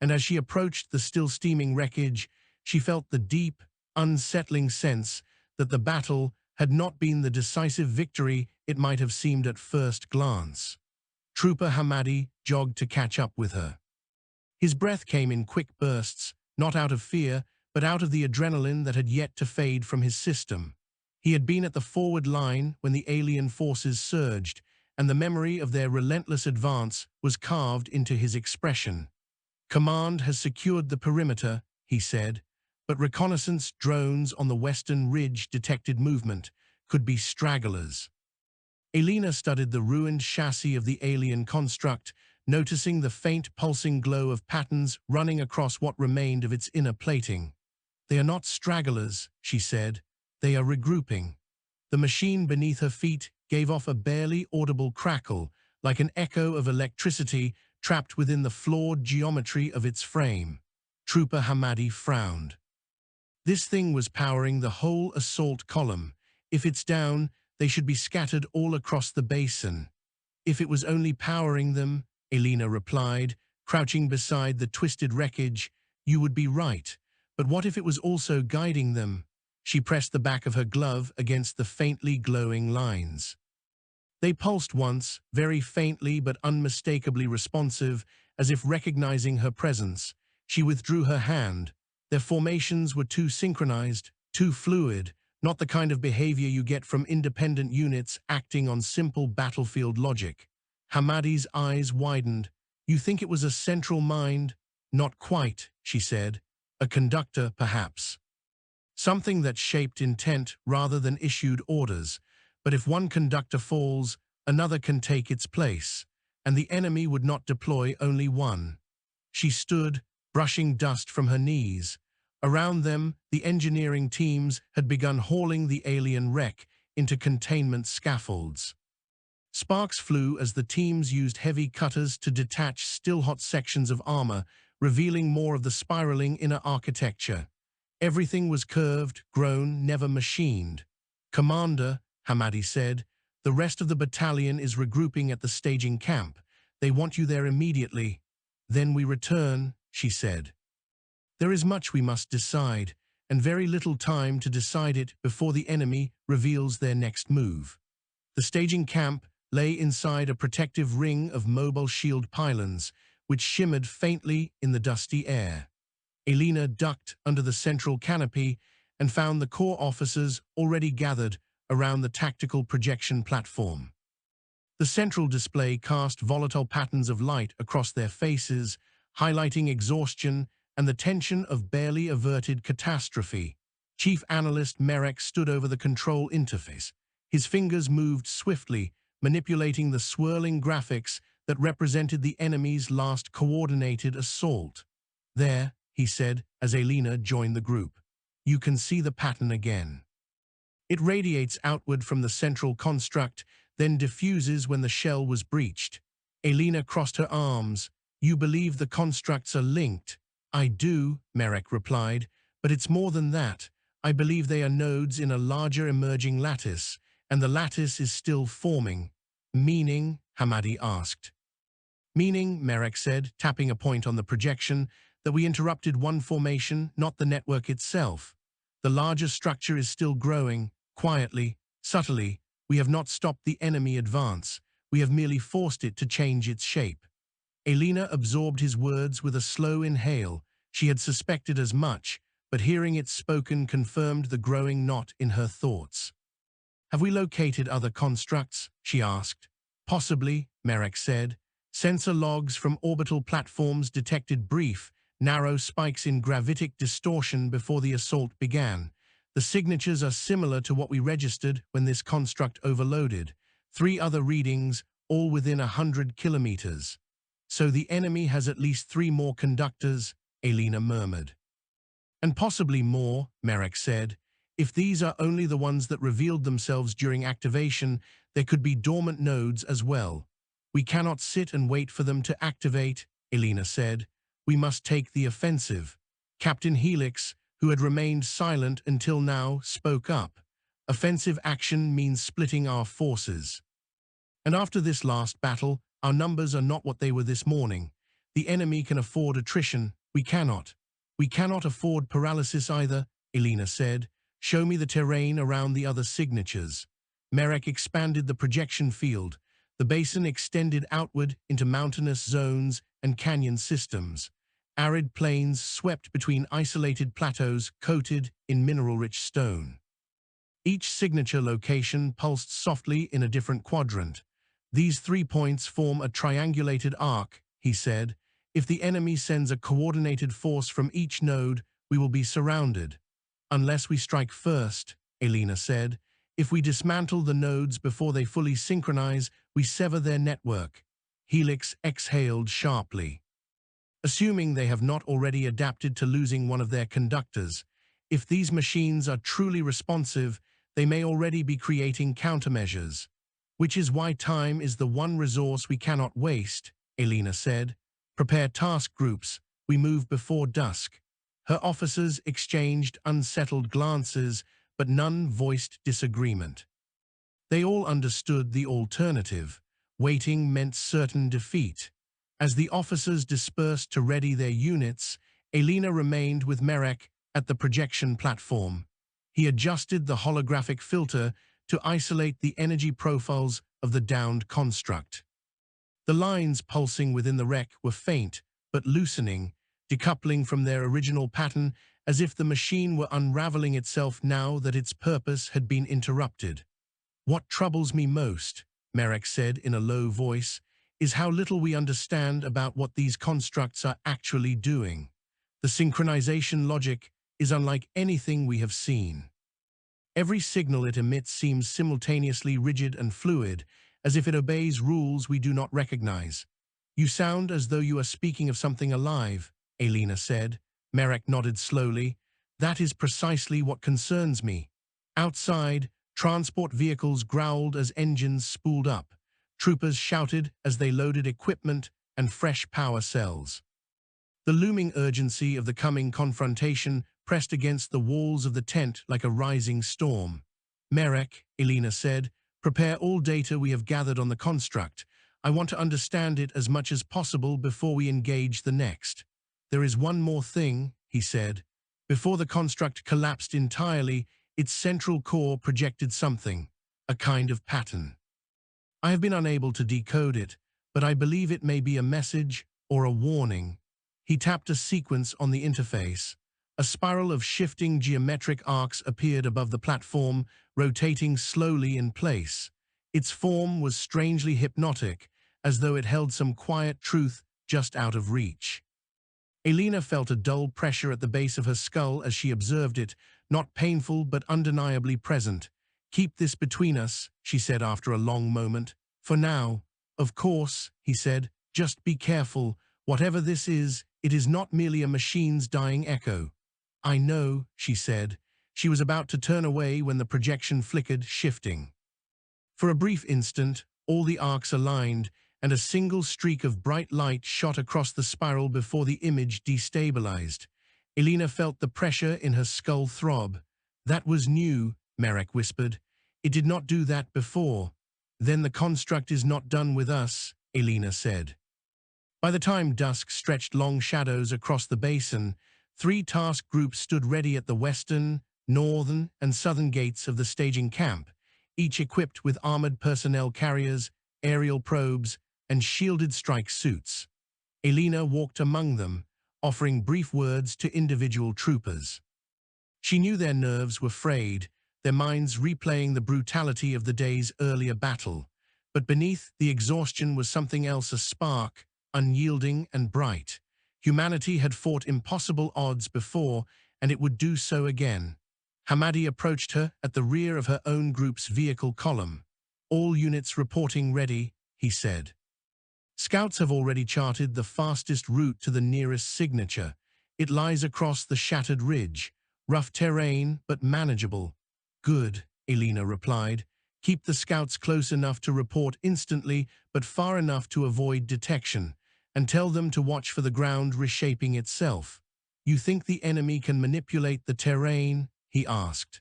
and as she approached the still steaming wreckage, she felt the deep, unsettling sense that the battle had not been the decisive victory it might have seemed at first glance. Trooper Hamadi jogged to catch up with her. His breath came in quick bursts, not out of fear, but out of the adrenaline that had yet to fade from his system. He had been at the forward line when the alien forces surged, and the memory of their relentless advance was carved into his expression. "Command has secured the perimeter," he said, "but reconnaissance drones on the western ridge detected movement. Could be stragglers." Alina studied the ruined chassis of the alien construct, noticing the faint pulsing glow of patterns running across what remained of its inner plating. "They are not stragglers," she said. "They are regrouping." The machine beneath her feet gave off a barely audible crackle, like an echo of electricity trapped within the flawed geometry of its frame. Trooper Hamadi frowned. This thing was powering the whole assault column. If it's down, they should be scattered all across the basin. "If it was only powering them," Alina replied, crouching beside the twisted wreckage, "you would be right. But what if it was also guiding them?" She pressed the back of her glove against the faintly glowing lines. They pulsed once, very faintly but unmistakably responsive, as if recognizing her presence. She withdrew her hand. Their formations were too synchronized, too fluid, not the kind of behavior you get from independent units acting on simple battlefield logic. Hamadi's eyes widened. "You think it was a central mind?" "Not quite," she said. "A conductor, perhaps. Something that shaped intent rather than issued orders. But if one conductor falls, another can take its place." and the enemy would not deploy only one. She stood, brushing dust from her knees. Around them, the engineering teams had begun hauling the alien wreck into containment scaffolds. Sparks flew as the teams used heavy cutters to detach still-hot sections of armor, revealing more of the spiraling inner architecture. Everything was curved, grown, never machined. "Commander," Hamadi said, "the rest of the battalion is regrouping at the staging camp. They want you there immediately." "Then we return," she said. "There is much we must decide, and very little time to decide it before the enemy reveals their next move." The staging camp lay inside a protective ring of mobile shield pylons, which shimmered faintly in the dusty air. Alina ducked under the central canopy and found the corps officers already gathered around the tactical projection platform. The central display cast volatile patterns of light across their faces, highlighting exhaustion and the tension of barely averted catastrophe. Chief Analyst Merrick stood over the control interface. His fingers moved swiftly, manipulating the swirling graphics that represented the enemy's last coordinated assault. "There," he said as Alina joined the group. "You can see the pattern again. It radiates outward from the central construct, then diffuses when the shell was breached." Alina crossed her arms. "You believe the constructs are linked?" "I do," Merrick replied, "but it's more than that. I believe they are nodes in a larger emerging lattice, and the lattice is still forming." "Meaning?" Hamadi asked. "Meaning," Merrick said, tapping a point on the projection, "that we interrupted one formation, not the network itself. The larger structure is still growing, quietly, subtly. We have not stopped the enemy advance. We have merely forced it to change its shape." Alina absorbed his words with a slow inhale. She had suspected as much, but hearing it spoken confirmed the growing knot in her thoughts. "Have we located other constructs?" she asked. "Possibly," Merrick said. "Sensor logs from orbital platforms detected brief, narrow spikes in gravitic distortion before the assault began. The signatures are similar to what we registered when this construct overloaded. 3 other readings, all within 100 kilometers. So the enemy has at least 3 more conductors," Alina murmured. "And possibly more," Merrick said. "If these are only the ones that revealed themselves during activation, there could be dormant nodes as well. We cannot sit and wait for them to activate," Alina said. "We must take the offensive." Captain Helix, who had remained silent until now, spoke up. "Offensive action means splitting our forces. And after this last battle, our numbers are not what they were this morning. The enemy can afford attrition. We cannot. We cannot afford paralysis either," Alina said. "Show me the terrain around the other signatures." Merrick expanded the projection field. The basin extended outward into mountainous zones and canyon systems. Arid plains swept between isolated plateaus coated in mineral-rich stone. Each signature location pulsed softly in a different quadrant. "These 3 points form a triangulated arc," he said. "If the enemy sends a coordinated force from each node, we will be surrounded." "Unless we strike first," Alina said. "If we dismantle the nodes before they fully synchronize, we sever their network." Helix exhaled sharply. "Assuming they have not already adapted to losing one of their conductors, if these machines are truly responsive, they may already be creating countermeasures. Which is why time is the one resource we cannot waste," Alina said. "Prepare task groups. We move before dusk." Her officers exchanged unsettled glances, but none voiced disagreement. They all understood the alternative. Waiting meant certain defeat. As the officers dispersed to ready their units, Alina remained with Merrick at the projection platform. He adjusted the holographic filter to isolate the energy profiles of the downed construct. The lines pulsing within the wreck were faint, but loosening, decoupling from their original pattern as if the machine were unraveling itself now that its purpose had been interrupted. "What troubles me most," Merrick said in a low voice, "is how little we understand about what these constructs are actually doing. The synchronization logic is unlike anything we have seen. Every signal it emits seems simultaneously rigid and fluid, as if it obeys rules we do not recognize. You sound as though you are speaking of something alive, Alina said. Merrick nodded slowly. That is precisely what concerns me. Outside, transport vehicles growled as engines spooled up. Troopers shouted as they loaded equipment and fresh power cells. The looming urgency of the coming confrontation pressed against the walls of the tent like a rising storm. Merrick, Alina said, prepare all data we have gathered on the construct. I want to understand it as much as possible before we engage the next. There is one more thing, he said. Before the construct collapsed entirely, its central core projected something, a kind of pattern. I have been unable to decode it, but I believe it may be a message or a warning. He tapped a sequence on the interface. A spiral of shifting geometric arcs appeared above the platform, rotating slowly in place. Its form was strangely hypnotic, as though it held some quiet truth just out of reach. Alina felt a dull pressure at the base of her skull as she observed it, not painful but undeniably present. Keep this between us, she said after a long moment. For now. Of course, he said, just be careful. Whatever this is, it is not merely a machine's dying echo. I know, she said. She was about to turn away when the projection flickered, shifting. For a brief instant, all the arcs aligned, and a single streak of bright light shot across the spiral before the image destabilized. Alina felt the pressure in her skull throb. That was new, Merrick whispered. It did not do that before. Then the construct is not done with us, Alina said. By the time dusk stretched long shadows across the basin, 3 task groups stood ready at the western, northern, and southern gates of the staging camp, each equipped with armored personnel carriers, aerial probes, and shielded strike suits. Alina walked among them, offering brief words to individual troopers. She knew their nerves were frayed, their minds replaying the brutality of the day's earlier battle. But beneath the exhaustion was something else, a spark, unyielding and bright. Humanity had fought impossible odds before, and it would do so again. Hamadi approached her at the rear of her own group's vehicle column. All units reporting ready, he said. Scouts have already charted the fastest route to the nearest signature. It lies across the shattered ridge. Rough terrain, but manageable. Good, Alina replied. Keep the scouts close enough to report instantly, but far enough to avoid detection, and tell them to watch for the ground reshaping itself. You think the enemy can manipulate the terrain? He asked.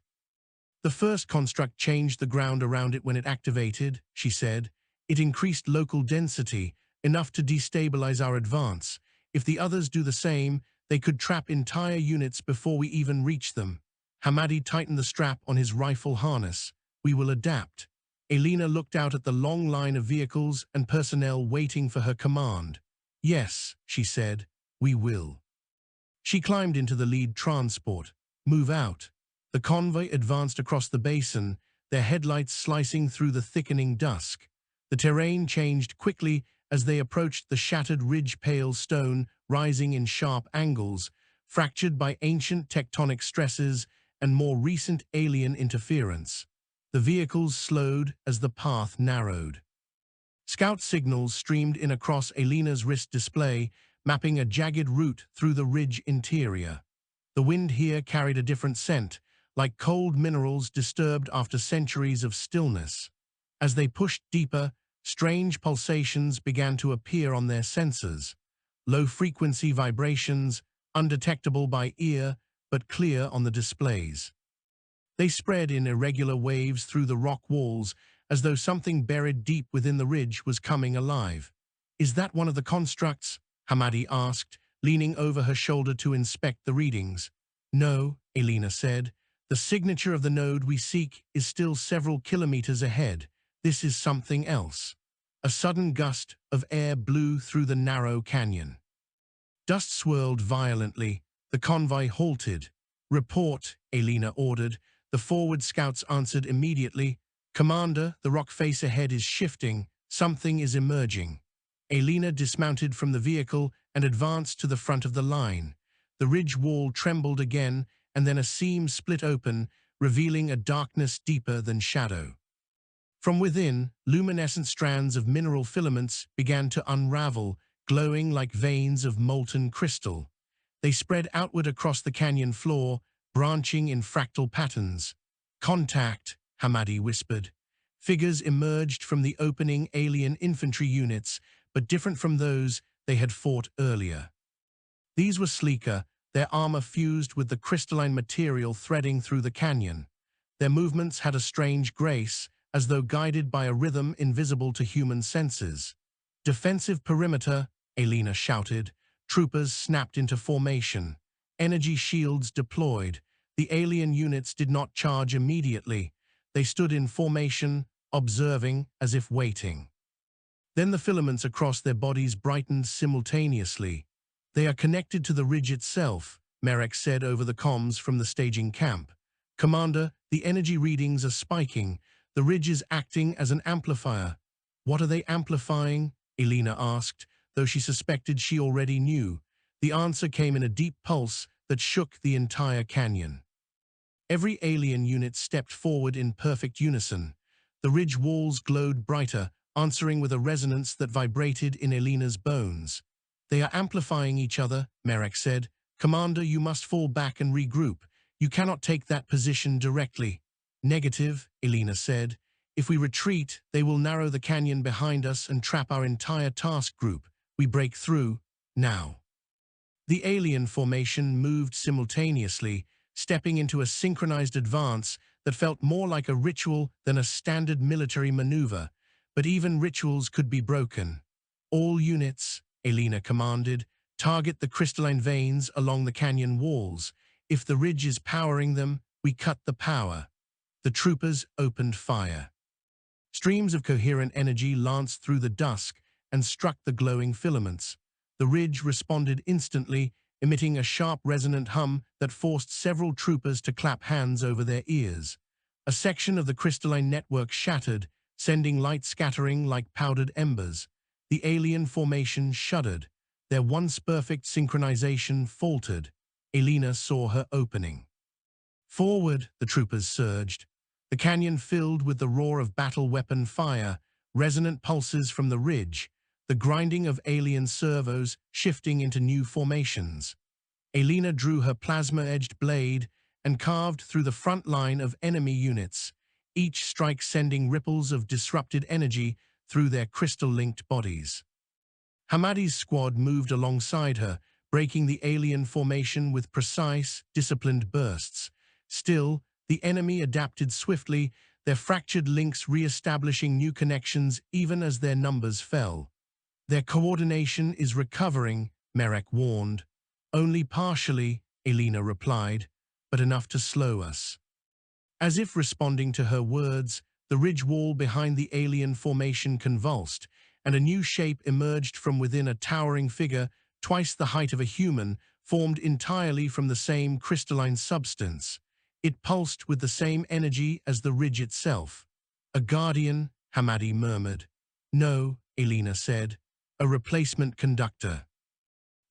The first construct changed the ground around it when it activated, she said. It increased local density, enough to destabilize our advance. If the others do the same, they could trap entire units before we even reach them. Hamadi tightened the strap on his rifle harness. We will adapt. Alina looked out at the long line of vehicles and personnel waiting for her command. Yes, she said, we will. She climbed into the lead transport. Move out. The convoy advanced across the basin, their headlights slicing through the thickening dusk. The terrain changed quickly as they approached the shattered ridge-pale stone rising in sharp angles, fractured by ancient tectonic stresses and more recent alien interference. The vehicles slowed as the path narrowed. Scout signals streamed in across Alina's wrist display, mapping a jagged route through the ridge interior. The wind here carried a different scent, like cold minerals disturbed after centuries of stillness. As they pushed deeper, strange pulsations began to appear on their sensors. Low-frequency vibrations, undetectable by ear, but clear on the displays. They spread in irregular waves through the rock walls, as though something buried deep within the ridge was coming alive. Is that one of the constructs? Hamadi asked, leaning over her shoulder to inspect the readings. No, Alina said. The signature of the node we seek is still several kilometers ahead. This is something else. A sudden gust of air blew through the narrow canyon. Dust swirled violently. The convoy halted. Report, Alina ordered. The forward scouts answered immediately. Commander, the rock face ahead is shifting. Something is emerging. Alina dismounted from the vehicle and advanced to the front of the line. The ridge wall trembled again, and then a seam split open, revealing a darkness deeper than shadow. From within, luminescent strands of mineral filaments began to unravel, glowing like veins of molten crystal. They spread outward across the canyon floor, branching in fractal patterns. "Contact," Hamadi whispered. Figures emerged from the opening alien infantry units, but different from those they had fought earlier. These were sleeker, their armor fused with the crystalline material threading through the canyon. Their movements had a strange grace, as though guided by a rhythm invisible to human senses. "Defensive perimeter," Alina shouted. Troopers snapped into formation. Energy shields deployed. The alien units did not charge immediately. They stood in formation, observing as if waiting. Then the filaments across their bodies brightened simultaneously. "They are connected to the ridge itself," Merrick said over the comms from the staging camp. "Commander, the energy readings are spiking. The ridge is acting as an amplifier." "What are they amplifying?" Alina asked, though she suspected she already knew. The answer came in a deep pulse that shook the entire canyon. Every alien unit stepped forward in perfect unison. The ridge walls glowed brighter, answering with a resonance that vibrated in Alina's bones. "They are amplifying each other," Merrick said. "Commander, you must fall back and regroup. You cannot take that position directly." "Negative," Alina said. "If we retreat, they will narrow the canyon behind us and trap our entire task group. We break through, now." The alien formation moved simultaneously, stepping into a synchronized advance that felt more like a ritual than a standard military maneuver. But even rituals could be broken. "All units," Alina commanded, "target the crystalline veins along the canyon walls. If the ridge is powering them, we cut the power." The troopers opened fire. Streams of coherent energy lanced through the dusk and struck the glowing filaments. The ridge responded instantly, emitting a sharp resonant hum that forced several troopers to clap hands over their ears. A section of the crystalline network shattered, sending light scattering like powdered embers. The alien formation shuddered. Their once perfect synchronization faltered. Alina saw her opening. "Forward," the troopers surged. The canyon filled with the roar of battle weapon fire, resonant pulses from the ridge, the grinding of alien servos shifting into new formations. Alina drew her plasma-edged blade and carved through the front line of enemy units, each strike sending ripples of disrupted energy through their crystal-linked bodies. Hamadi's squad moved alongside her, breaking the alien formation with precise, disciplined bursts. Still, the enemy adapted swiftly, their fractured links re-establishing new connections even as their numbers fell. "Their coordination is recovering," Merrick warned. "Only partially," Alina replied, "but enough to slow us." As if responding to her words, the ridge wall behind the alien formation convulsed, and a new shape emerged from within. A towering figure, twice the height of a human, formed entirely from the same crystalline substance. It pulsed with the same energy as the ridge itself. "A guardian," Hamadi murmured. "No," Alina said. "A replacement conductor."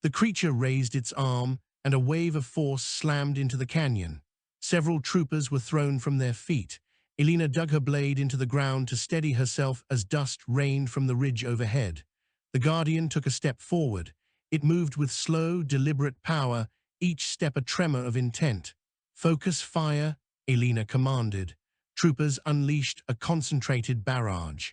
The creature raised its arm, and a wave of force slammed into the canyon. Several troopers were thrown from their feet. Alina dug her blade into the ground to steady herself as dust rained from the ridge overhead. The guardian took a step forward. It moved with slow, deliberate power, each step a tremor of intent. "Focus fire," Alina commanded. Troopers unleashed a concentrated barrage.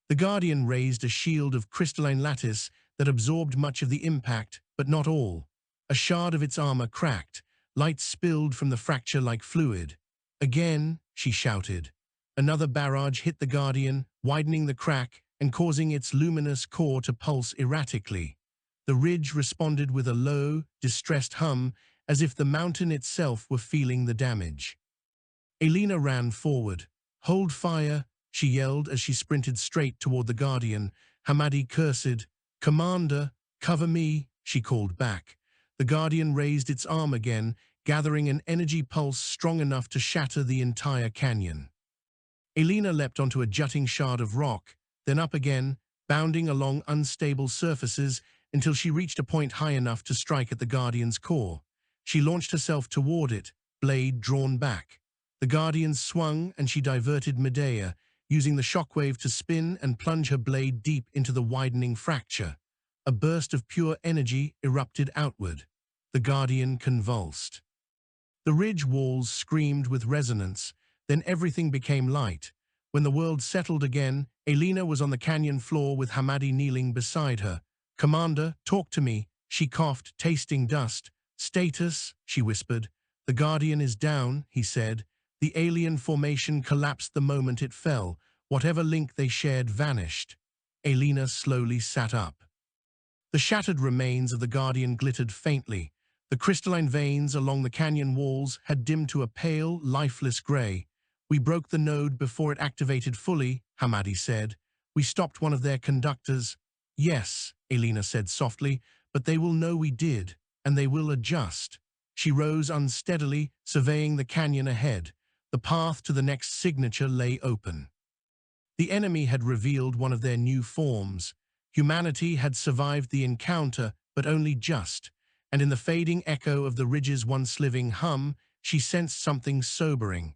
The guardian raised a shield of crystalline lattice that absorbed much of the impact, but not all. A shard of its armor cracked. Light spilled from the fracture like fluid. "Again," she shouted. Another barrage hit the guardian, widening the crack and causing its luminous core to pulse erratically. The ridge responded with a low, distressed hum, as if the mountain itself were feeling the damage. Alina ran forward. "Hold fire," she yelled as she sprinted straight toward the guardian. Hamadi cursed. "Commander, cover me," she called back. The guardian raised its arm again, gathering an energy pulse strong enough to shatter the entire canyon. Alina leapt onto a jutting shard of rock, then up again, bounding along unstable surfaces until she reached a point high enough to strike at the guardian's core. She launched herself toward it, blade drawn back. The guardian swung and she diverted midair, using the shockwave to spin and plunge her blade deep into the widening fracture. A burst of pure energy erupted outward. The Guardian convulsed. The ridge walls screamed with resonance, then everything became light. When the world settled again, Alina was on the canyon floor with Hamadi kneeling beside her. "Commander, talk to me," she coughed, tasting dust. "Status," she whispered. "The Guardian is down," he said. The alien formation collapsed the moment it fell. Whatever link they shared vanished. Alina slowly sat up. The shattered remains of the Guardian glittered faintly. The crystalline veins along the canyon walls had dimmed to a pale, lifeless gray. "We broke the node before it activated fully," Hamadi said. "We stopped one of their conductors." "Yes," Alina said softly, "but they will know we did, and they will adjust." She rose unsteadily, surveying the canyon ahead. The path to the next signature lay open. The enemy had revealed one of their new forms. Humanity had survived the encounter, but only just, and in the fading echo of the ridge's once living hum, she sensed something sobering.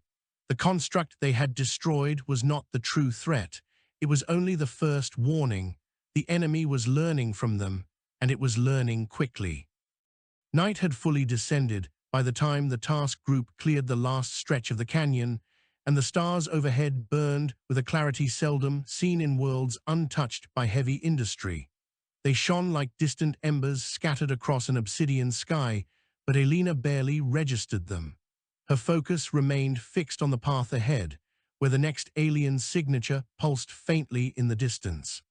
The construct they had destroyed was not the true threat. It was only the first warning. The enemy was learning from them, and it was learning quickly. Night had fully descended by the time the task group cleared the last stretch of the canyon, and the stars overhead burned with a clarity seldom seen in worlds untouched by heavy industry. They shone like distant embers scattered across an obsidian sky, but Alina barely registered them. Her focus remained fixed on the path ahead, where the next alien signature pulsed faintly in the distance.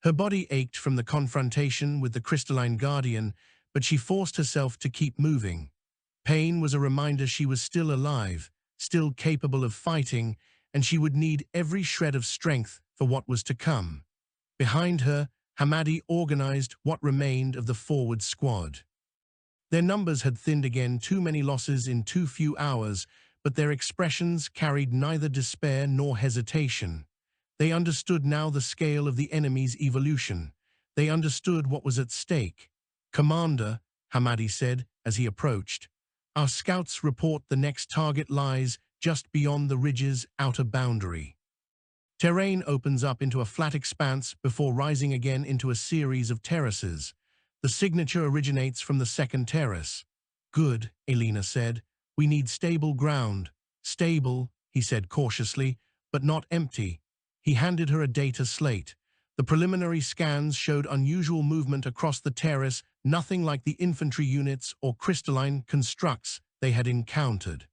Her body ached from the confrontation with the crystalline Guardian, but she forced herself to keep moving. Pain was a reminder she was still alive, still capable of fighting, and she would need every shred of strength for what was to come. Behind her, Hamadi organized what remained of the forward squad. Their numbers had thinned again, too many losses in too few hours, but their expressions carried neither despair nor hesitation. They understood now the scale of the enemy's evolution. They understood what was at stake. "Commander," Hamadi said as he approached, "our scouts report the next target lies just beyond the ridge's outer boundary." Terrain opens up into a flat expanse before rising again into a series of terraces. The signature originates from the second terrace. "Good," Alina said. "We need stable ground." "Stable," he said cautiously, "but not empty." He handed her a data slate. The preliminary scans showed unusual movement across the terrace, nothing like the infantry units or crystalline constructs they had encountered.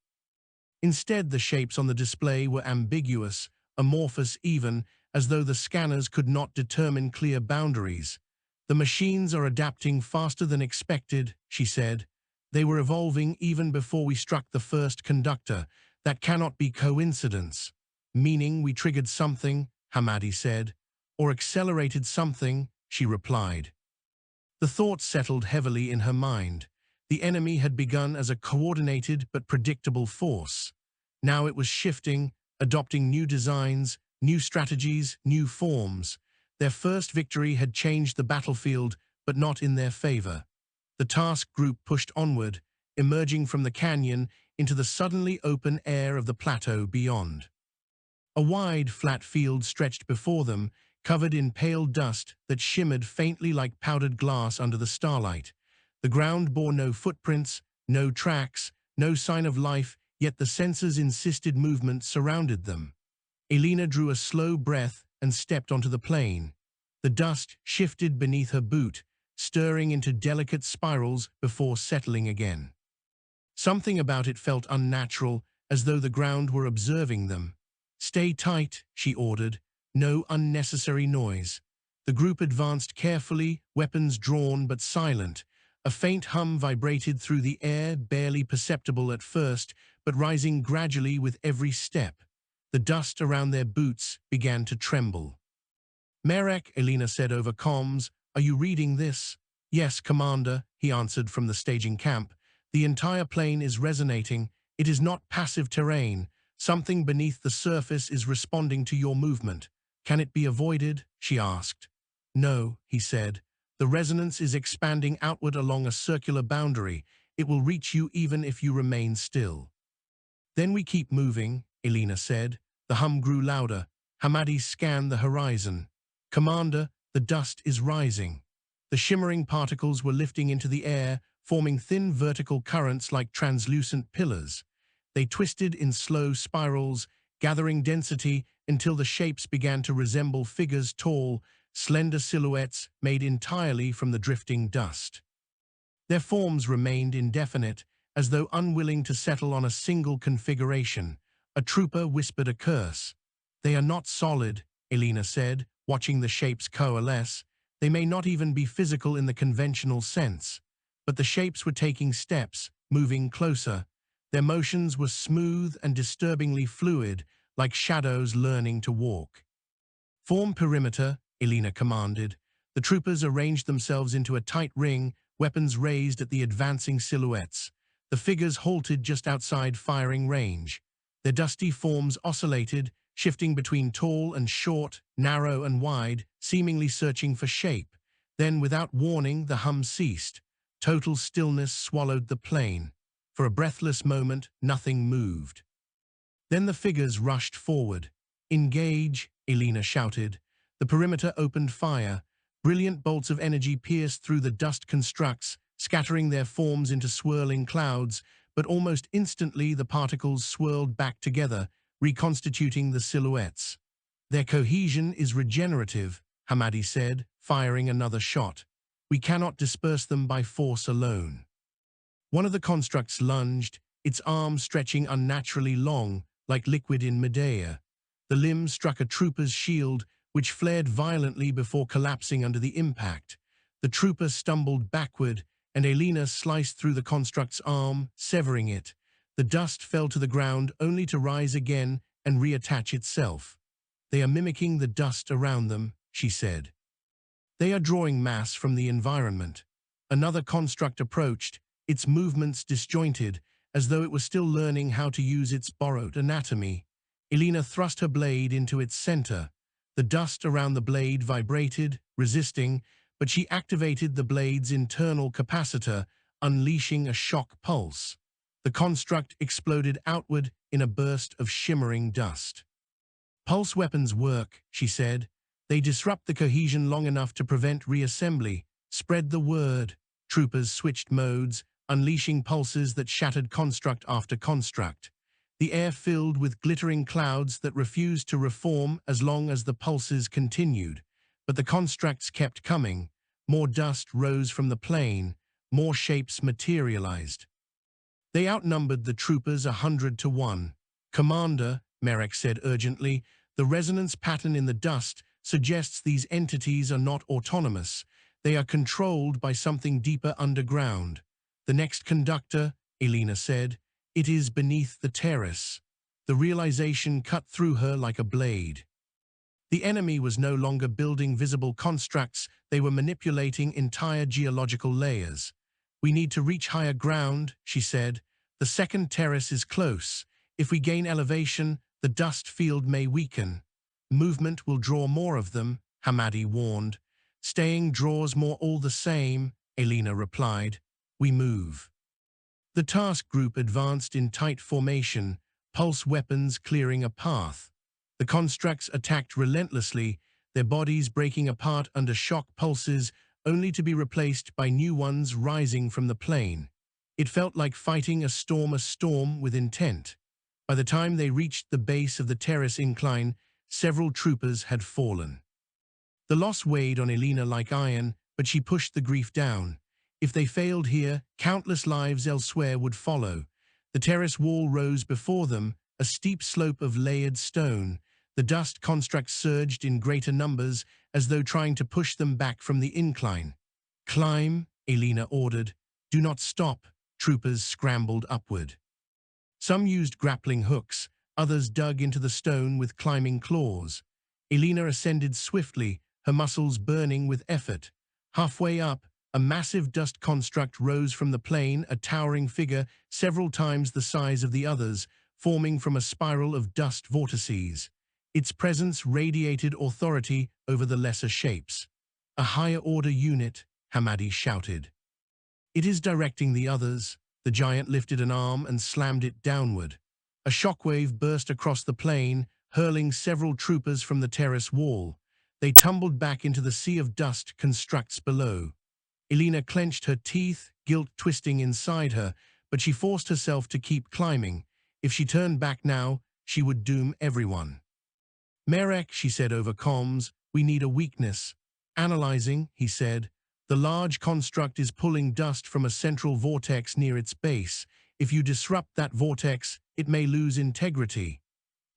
Instead, the shapes on the display were ambiguous, amorphous even, as though the scanners could not determine clear boundaries. "The machines are adapting faster than expected," she said. "They were evolving even before we struck the first conductor. That cannot be coincidence." "Meaning we triggered something," Hamadi said. "Or accelerated something," she replied. The thought settled heavily in her mind. The enemy had begun as a coordinated but predictable force. Now it was shifting, adopting new designs, new strategies, new forms. Their first victory had changed the battlefield, but not in their favor. The task group pushed onward, emerging from the canyon into the suddenly open air of the plateau beyond. A wide, flat field stretched before them, covered in pale dust that shimmered faintly like powdered glass under the starlight. The ground bore no footprints, no tracks, no sign of life, yet the sensors insisted movement surrounded them. Alina drew a slow breath and stepped onto the plain. The dust shifted beneath her boot, stirring into delicate spirals before settling again. Something about it felt unnatural, as though the ground were observing them. "Stay tight," she ordered. "No unnecessary noise." The group advanced carefully, weapons drawn but silent. A faint hum vibrated through the air, barely perceptible at first, but rising gradually with every step. The dust around their boots began to tremble. "Merek," Alina said over comms, "are you reading this?" "Yes, Commander," he answered from the staging camp. "The entire plane is resonating. It is not passive terrain. Something beneath the surface is responding to your movement." "Can it be avoided?" she asked. "No," he said. "The resonance is expanding outward along a circular boundary. It will reach you even if you remain still." "Then we keep moving," Alina said. The hum grew louder. Hamadi scanned the horizon. "Commander, the dust is rising." The shimmering particles were lifting into the air, forming thin vertical currents like translucent pillars. They twisted in slow spirals, gathering density until the shapes began to resemble figures, tall, slender silhouettes made entirely from the drifting dust. Their forms remained indefinite, as though unwilling to settle on a single configuration. A trooper whispered a curse. "They are not solid," Alina said, watching the shapes coalesce. "They may not even be physical in the conventional sense." But the shapes were taking steps, moving closer. Their motions were smooth and disturbingly fluid, like shadows learning to walk. "Form perimeter," Alina commanded. The troopers arranged themselves into a tight ring, weapons raised at the advancing silhouettes. The figures halted just outside firing range. Their dusty forms oscillated, shifting between tall and short, narrow and wide, seemingly searching for shape. Then, without warning, the hum ceased. Total stillness swallowed the plain. For a breathless moment, nothing moved. Then the figures rushed forward. "Engage," Alina shouted. The perimeter opened fire. Brilliant bolts of energy pierced through the dust constructs, scattering their forms into swirling clouds, but almost instantly the particles swirled back together, reconstituting the silhouettes. "Their cohesion is regenerative," Hamadi said, firing another shot. "We cannot disperse them by force alone." One of the constructs lunged, its arm stretching unnaturally long, like liquid in midair. The limb struck a trooper's shield, which flared violently before collapsing under the impact. The trooper stumbled backward, and Alina sliced through the construct's arm, severing it. The dust fell to the ground only to rise again and reattach itself. "They are mimicking the dust around them," she said. "They are drawing mass from the environment." Another construct approached, its movements disjointed, as though it was still learning how to use its borrowed anatomy. Alina thrust her blade into its center. The dust around the blade vibrated, resisting, but she activated the blade's internal capacitor, unleashing a shock pulse. The construct exploded outward in a burst of shimmering dust. "Pulse weapons work," she said. "They disrupt the cohesion long enough to prevent reassembly. Spread the word." Troopers switched modes, unleashing pulses that shattered construct after construct. The air filled with glittering clouds that refused to reform as long as the pulses continued. But the constructs kept coming. More dust rose from the plain. More shapes materialized. They outnumbered the troopers 100-1. "Commander," Merrick said urgently, "the resonance pattern in the dust suggests these entities are not autonomous. They are controlled by something deeper underground." "The next conductor," Alina said. "It is beneath the terrace." The realization cut through her like a blade. The enemy was no longer building visible constructs, they were manipulating entire geological layers. "We need to reach higher ground," she said. "The second terrace is close. If we gain elevation, the dust field may weaken." "Movement will draw more of them," Hamadi warned. "Staying draws more all the same," Alina replied. "We move." The task group advanced in tight formation, pulse weapons clearing a path. The constructs attacked relentlessly, their bodies breaking apart under shock pulses, only to be replaced by new ones rising from the plain. It felt like fighting a storm with intent. By the time they reached the base of the terrace incline, several troopers had fallen. The loss weighed on Alina like iron, but she pushed the grief down. If they failed here, countless lives elsewhere would follow. The terrace wall rose before them, a steep slope of layered stone. The dust constructs surged in greater numbers, as though trying to push them back from the incline. "Climb," Alina ordered. "Do not stop." Troopers scrambled upward. Some used grappling hooks, others dug into the stone with climbing claws. Alina ascended swiftly, her muscles burning with effort. Halfway up, a massive dust construct rose from the plain, a towering figure several times the size of the others, forming from a spiral of dust vortices. Its presence radiated authority over the lesser shapes. "A higher-order unit," Hamadi shouted. "It is directing the others." The giant lifted an arm and slammed it downward. A shockwave burst across the plain, hurling several troopers from the terrace wall. They tumbled back into the sea of dust constructs below. Alina clenched her teeth, guilt twisting inside her, but she forced herself to keep climbing. If she turned back now, she would doom everyone. Merek, she said over comms, we need a weakness. Analyzing, he said, the large construct is pulling dust from a central vortex near its base. If you disrupt that vortex, it may lose integrity.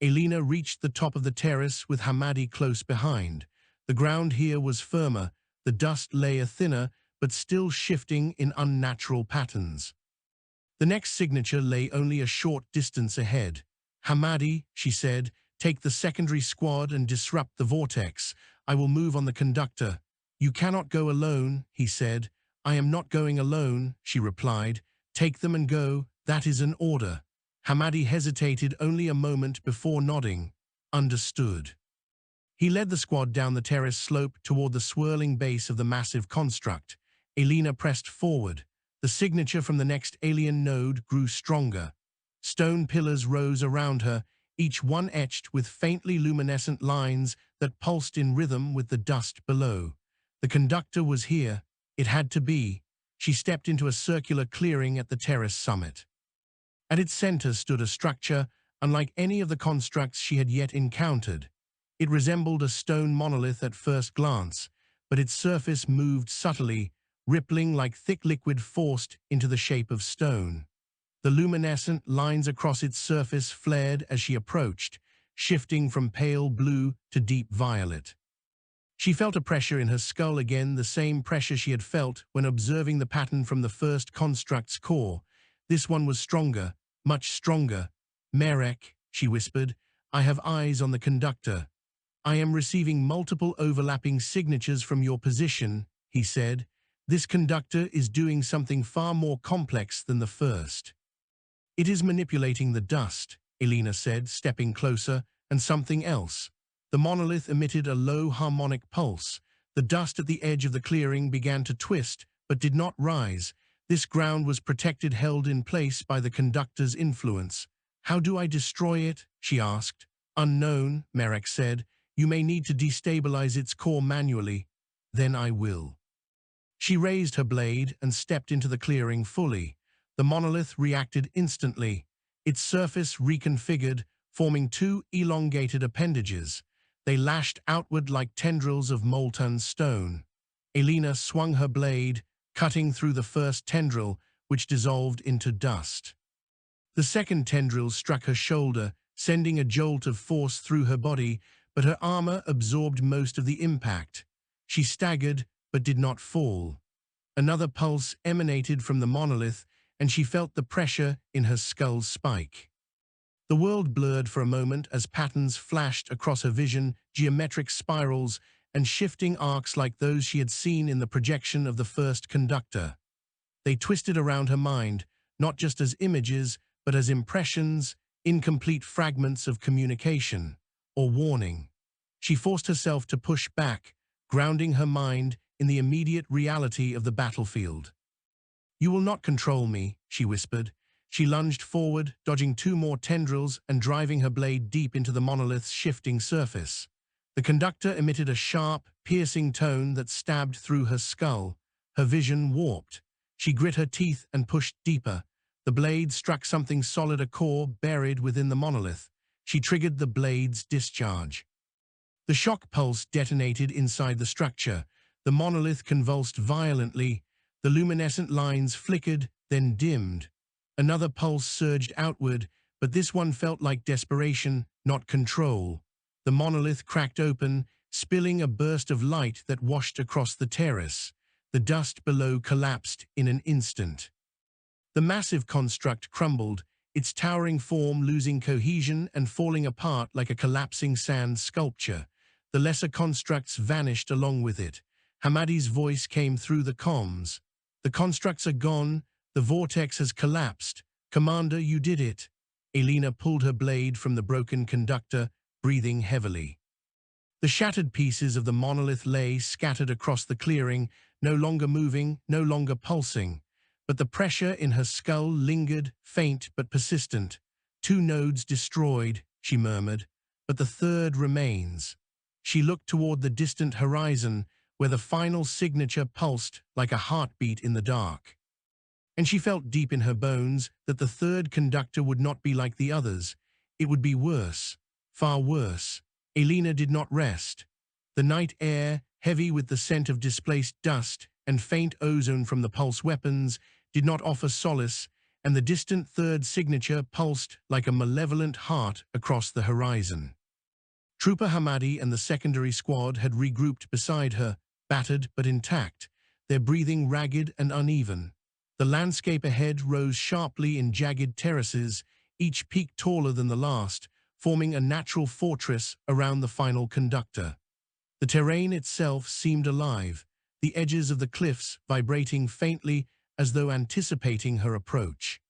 Alina reached the top of the terrace with Hamadi close behind. The ground here was firmer, the dust layer thinner, but still shifting in unnatural patterns. The next signature lay only a short distance ahead. Hamadi, she said, take the secondary squad and disrupt the vortex. I will move on the conductor. You cannot go alone, he said. I am not going alone, she replied. Take them and go, that is an order. Hamadi hesitated only a moment before nodding. Understood. He led the squad down the terrace slope toward the swirling base of the massive construct. Alina pressed forward. The signature from the next alien node grew stronger. Stone pillars rose around her, each one etched with faintly luminescent lines that pulsed in rhythm with the dust below. The conductor was here. It had to be. She stepped into a circular clearing at the terrace summit. At its center stood a structure unlike any of the constructs she had yet encountered. It resembled a stone monolith at first glance, but its surface moved subtly, rippling like thick liquid forced into the shape of stone. The luminescent lines across its surface flared as she approached, shifting from pale blue to deep violet. She felt a pressure in her skull again, the same pressure she had felt when observing the pattern from the first construct's core. This one was stronger, much stronger. Merek, she whispered, I have eyes on the conductor. I am receiving multiple overlapping signatures from your position, he said. This conductor is doing something far more complex than the first. It is manipulating the dust, Alina said, stepping closer, and something else. The monolith emitted a low harmonic pulse. The dust at the edge of the clearing began to twist, but did not rise. This ground was protected, held in place by the conductor's influence. How do I destroy it? She asked. Unknown, Merek said. You may need to destabilize its core manually. Then I will. She raised her blade and stepped into the clearing fully. The monolith reacted instantly. Its surface reconfigured, forming two elongated appendages. They lashed outward like tendrils of molten stone. Alina swung her blade, cutting through the first tendril, which dissolved into dust. The second tendril struck her shoulder, sending a jolt of force through her body, but her armor absorbed most of the impact. She staggered, but did not fall. Another pulse emanated from the monolith, and she felt the pressure in her skull spike. The world blurred for a moment as patterns flashed across her vision, geometric spirals and shifting arcs like those she had seen in the projection of the first conductor. They twisted around her mind, not just as images, but as impressions, incomplete fragments of communication or warning. She forced herself to push back, grounding her mind in the immediate reality of the battlefield. You will not control me, she whispered. She lunged forward, dodging two more tendrils and driving her blade deep into the monolith's shifting surface. The conductor emitted a sharp, piercing tone that stabbed through her skull. Her vision warped. She grit her teeth and pushed deeper. The blade struck something solid, a core buried within the monolith. She triggered the blade's discharge. The shock pulse detonated inside the structure. The monolith convulsed violently. The luminescent lines flickered, then dimmed. Another pulse surged outward, but this one felt like desperation, not control. The monolith cracked open, spilling a burst of light that washed across the terrace. The dust below collapsed in an instant. The massive construct crumbled, its towering form losing cohesion and falling apart like a collapsing sand sculpture. The lesser constructs vanished along with it. Hamadi's voice came through the comms. The constructs are gone. The vortex has collapsed. Commander, you did it. Alina pulled her blade from the broken conductor, breathing heavily. The shattered pieces of the monolith lay scattered across the clearing, no longer moving, no longer pulsing. But the pressure in her skull lingered, faint but persistent. 2 nodes destroyed, she murmured. but the third remains. She looked toward the distant horizon, where the final signature pulsed like a heartbeat in the dark. And she felt deep in her bones that the third conductor would not be like the others. It would be worse, far worse. Alina did not rest. The night air, heavy with the scent of displaced dust and faint ozone from the pulse weapons, did not offer solace, and the distant third signature pulsed like a malevolent heart across the horizon. Trooper Hamadi and the secondary squad had regrouped beside her, battered but intact, their breathing ragged and uneven. The landscape ahead rose sharply in jagged terraces, each peak taller than the last, forming a natural fortress around the final conductor. The terrain itself seemed alive, the edges of the cliffs vibrating faintly as though anticipating her approach.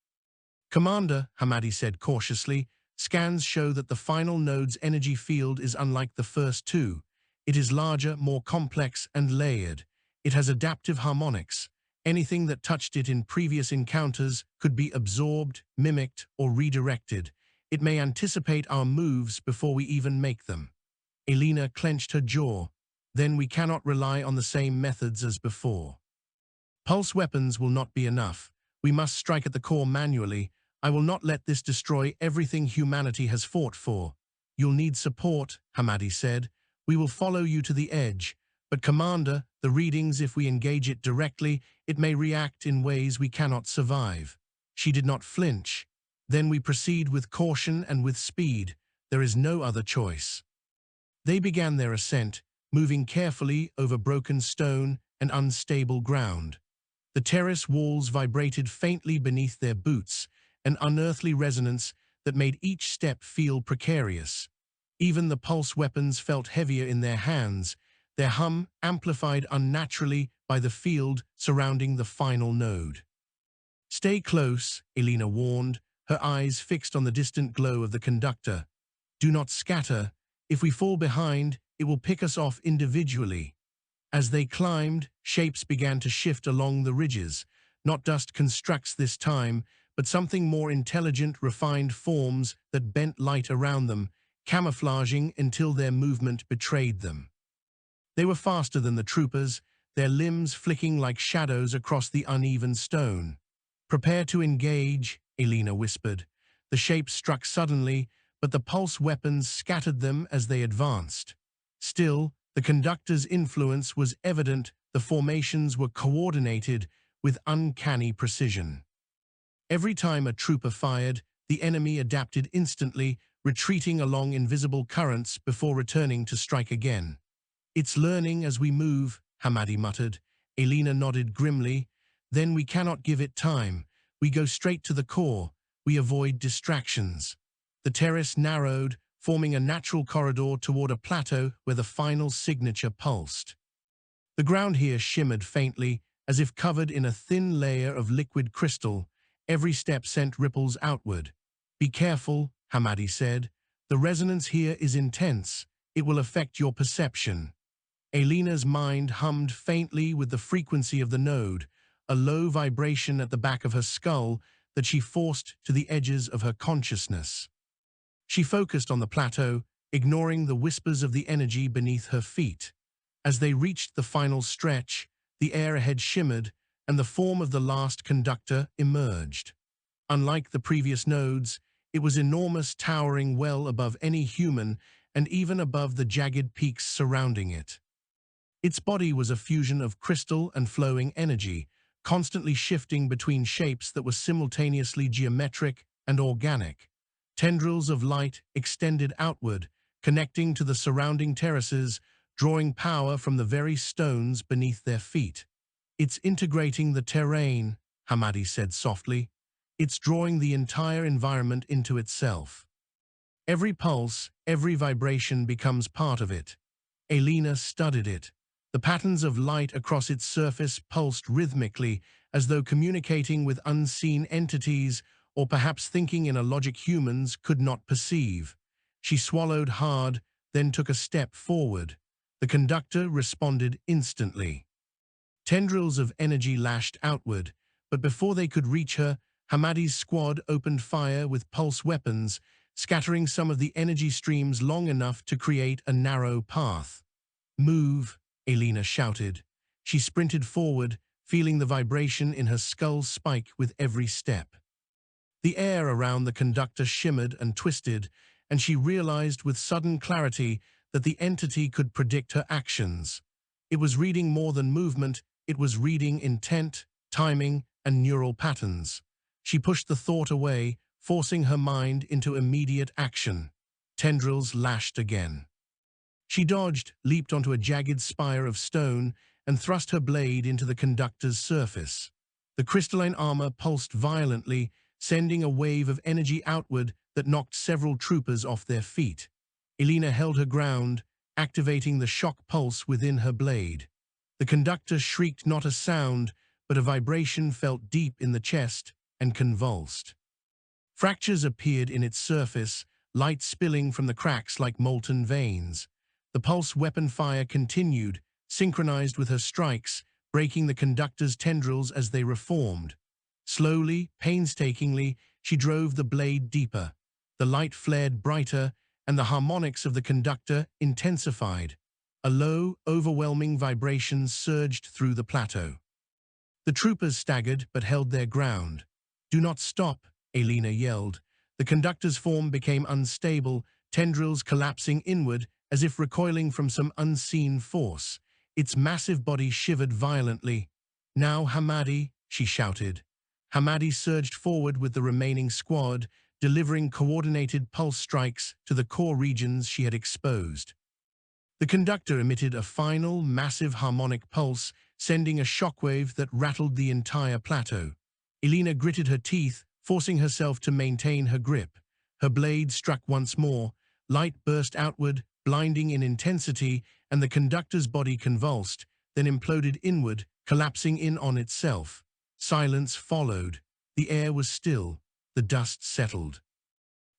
"Commander," Hamadi said cautiously, "scans show that the final node's energy field is unlike the first two. It is larger, more complex, and layered. It has adaptive harmonics. Anything that touched it in previous encounters could be absorbed, mimicked, or redirected. It may anticipate our moves before we even make them." Alina clenched her jaw. "Then we cannot rely on the same methods as before. Pulse weapons will not be enough. We must strike at the core manually. I will not let this destroy everything humanity has fought for." "You'll need support," Hamadi said. "We will follow you to the edge. But Commander, the readings, if we engage it directly, it may react in ways we cannot survive." She did not flinch. "Then we proceed with caution and with speed. There is no other choice." They began their ascent, moving carefully over broken stone and unstable ground. The terrace walls vibrated faintly beneath their boots, an unearthly resonance that made each step feel precarious. Even the pulse weapons felt heavier in their hands, their hum amplified unnaturally by the field surrounding the final node. "Stay close," Alina warned, her eyes fixed on the distant glow of the conductor. "Do not scatter. If we fall behind, it will pick us off individually." As they climbed, shapes began to shift along the ridges. Not dust constructs this time, but something more intelligent, refined forms that bent light around them, camouflaging until their movement betrayed them. They were faster than the troopers, their limbs flicking like shadows across the uneven stone. "Prepare to engage," Alina whispered. The shapes struck suddenly, but the pulse weapons scattered them as they advanced. Still, the conductor's influence was evident. The formations were coordinated with uncanny precision. Every time a trooper fired, the enemy adapted instantly, retreating along invisible currents before returning to strike again. "It's learning as we move," Hamadi muttered. Alina nodded grimly. "Then we cannot give it time. We go straight to the core. We avoid distractions." The terrace narrowed, forming a natural corridor toward a plateau where the final signature pulsed. The ground here shimmered faintly, as if covered in a thin layer of liquid crystal. Every step sent ripples outward. "Be careful," Hamadi said. "The resonance here is intense. It will affect your perception." Alina's mind hummed faintly with the frequency of the node, a low vibration at the back of her skull that she forced to the edges of her consciousness. She focused on the plateau, ignoring the whispers of the energy beneath her feet. As they reached the final stretch, the air ahead shimmered, and the form of the last conductor emerged. Unlike the previous nodes, it was enormous, towering well above any human and even above the jagged peaks surrounding it. Its body was a fusion of crystal and flowing energy, constantly shifting between shapes that were simultaneously geometric and organic. Tendrils of light extended outward, connecting to the surrounding terraces, drawing power from the very stones beneath their feet. "It's integrating the terrain," Hamadi said softly. "It's drawing the entire environment into itself. Every pulse, every vibration becomes part of it." Alina studied it. The patterns of light across its surface pulsed rhythmically, as though communicating with unseen entities, or perhaps thinking in a logic humans could not perceive. She swallowed hard, then took a step forward. The conductor responded instantly. Tendrils of energy lashed outward, but before they could reach her, Hamadi's squad opened fire with pulse weapons, scattering some of the energy streams long enough to create a narrow path. "Move," Alina shouted. She sprinted forward, feeling the vibration in her skull spike with every step. The air around the conductor shimmered and twisted, and she realized with sudden clarity that the entity could predict her actions. It was reading more than movement, it was reading intent, timing, and neural patterns. She pushed the thought away, forcing her mind into immediate action. Tendrils lashed again. She dodged, leaped onto a jagged spire of stone, and thrust her blade into the conductor's surface. The crystalline armor pulsed violently, sending a wave of energy outward that knocked several troopers off their feet. Alina held her ground, activating the shock pulse within her blade. The conductor shrieked not a sound, but a vibration felt deep in the chest and convulsed. Fractures appeared in its surface, light spilling from the cracks like molten veins. The pulse weapon fire continued, synchronized with her strikes, breaking the conductor's tendrils as they reformed. Slowly, painstakingly, she drove the blade deeper. The light flared brighter, and the harmonics of the conductor intensified. A low, overwhelming vibration surged through the plateau. The troopers staggered but held their ground. "Do not stop," Alina yelled. The conductor's form became unstable, tendrils collapsing inward as if recoiling from some unseen force. Its massive body shivered violently. "Now, Hamadi," she shouted. Hamadi surged forward with the remaining squad, delivering coordinated pulse strikes to the core regions she had exposed. The conductor emitted a final, massive harmonic pulse, sending a shockwave that rattled the entire plateau. Alina gritted her teeth, forcing herself to maintain her grip. Her blade struck once more, light burst outward, blinding in intensity, and the conductor's body convulsed, then imploded inward, collapsing in on itself. Silence followed. The air was still. The dust settled.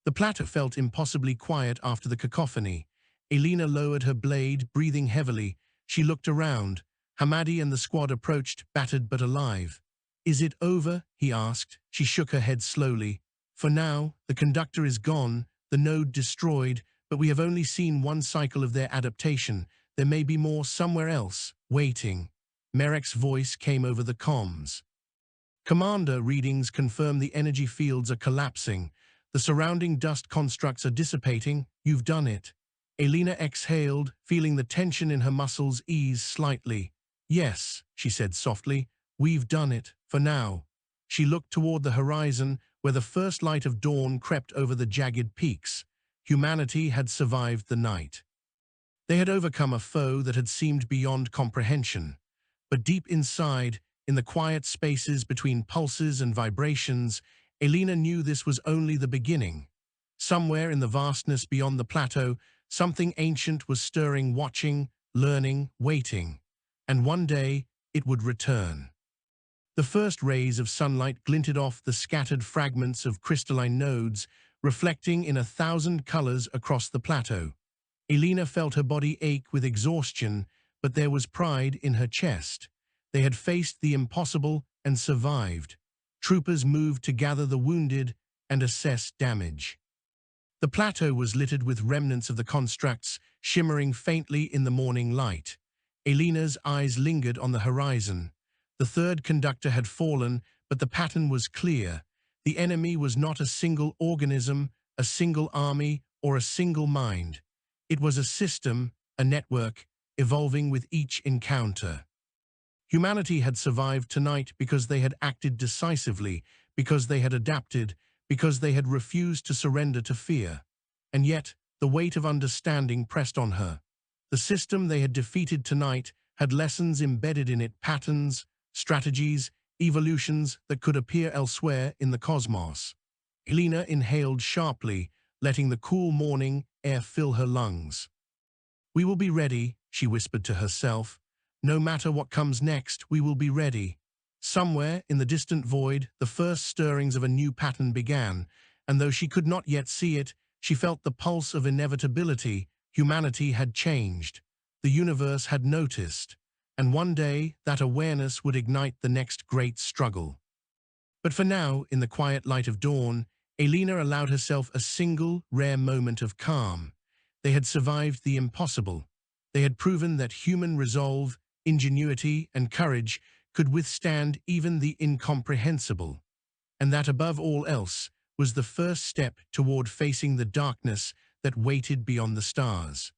The plateau felt impossibly quiet after the cacophony. Alina lowered her blade, breathing heavily. She looked around. Hamadi and the squad approached, battered but alive. "Is it over?" he asked. She shook her head slowly. "For now, the conductor is gone, the node destroyed, but we have only seen one cycle of their adaptation. There may be more somewhere else, waiting." Merek's voice came over the comms. "Commander, readings confirm the energy fields are collapsing. The surrounding dust constructs are dissipating. You've done it." Alina exhaled, feeling the tension in her muscles ease slightly. "Yes," she said softly, "we've done it, for now." She looked toward the horizon, where the first light of dawn crept over the jagged peaks. Humanity had survived the night. They had overcome a foe that had seemed beyond comprehension. But deep inside, in the quiet spaces between pulses and vibrations, Alina knew this was only the beginning. Somewhere in the vastness beyond the plateau, something ancient was stirring, watching, learning, waiting. And one day, it would return. The first rays of sunlight glinted off the scattered fragments of crystalline nodes, reflecting in 1,000 colors across the plateau. Alina felt her body ache with exhaustion, but there was pride in her chest. They had faced the impossible and survived. Troopers moved to gather the wounded and assess damage. The plateau was littered with remnants of the constructs, shimmering faintly in the morning light. Alina's eyes lingered on the horizon. The third conductor had fallen, but the pattern was clear. The enemy was not a single organism, a single army, or a single mind. It was a system, a network, evolving with each encounter. Humanity had survived tonight because they had acted decisively, because they had adapted, because they had refused to surrender to fear. And yet, the weight of understanding pressed on her. The system they had defeated tonight had lessons embedded in it, patterns, strategies, evolutions that could appear elsewhere in the cosmos. Alina inhaled sharply, letting the cool morning air fill her lungs. "We will be ready," she whispered to herself. "No matter what comes next, we will be ready." Somewhere in the distant void, the first stirrings of a new pattern began, and though she could not yet see it, she felt the pulse of inevitability. Humanity had changed. The universe had noticed. And one day, that awareness would ignite the next great struggle. But for now, in the quiet light of dawn, Alina allowed herself a single, rare moment of calm. They had survived the impossible. They had proven that human resolve, ingenuity, and courage could withstand even the incomprehensible. And that, above all else, was the first step toward facing the darkness that waited beyond the stars.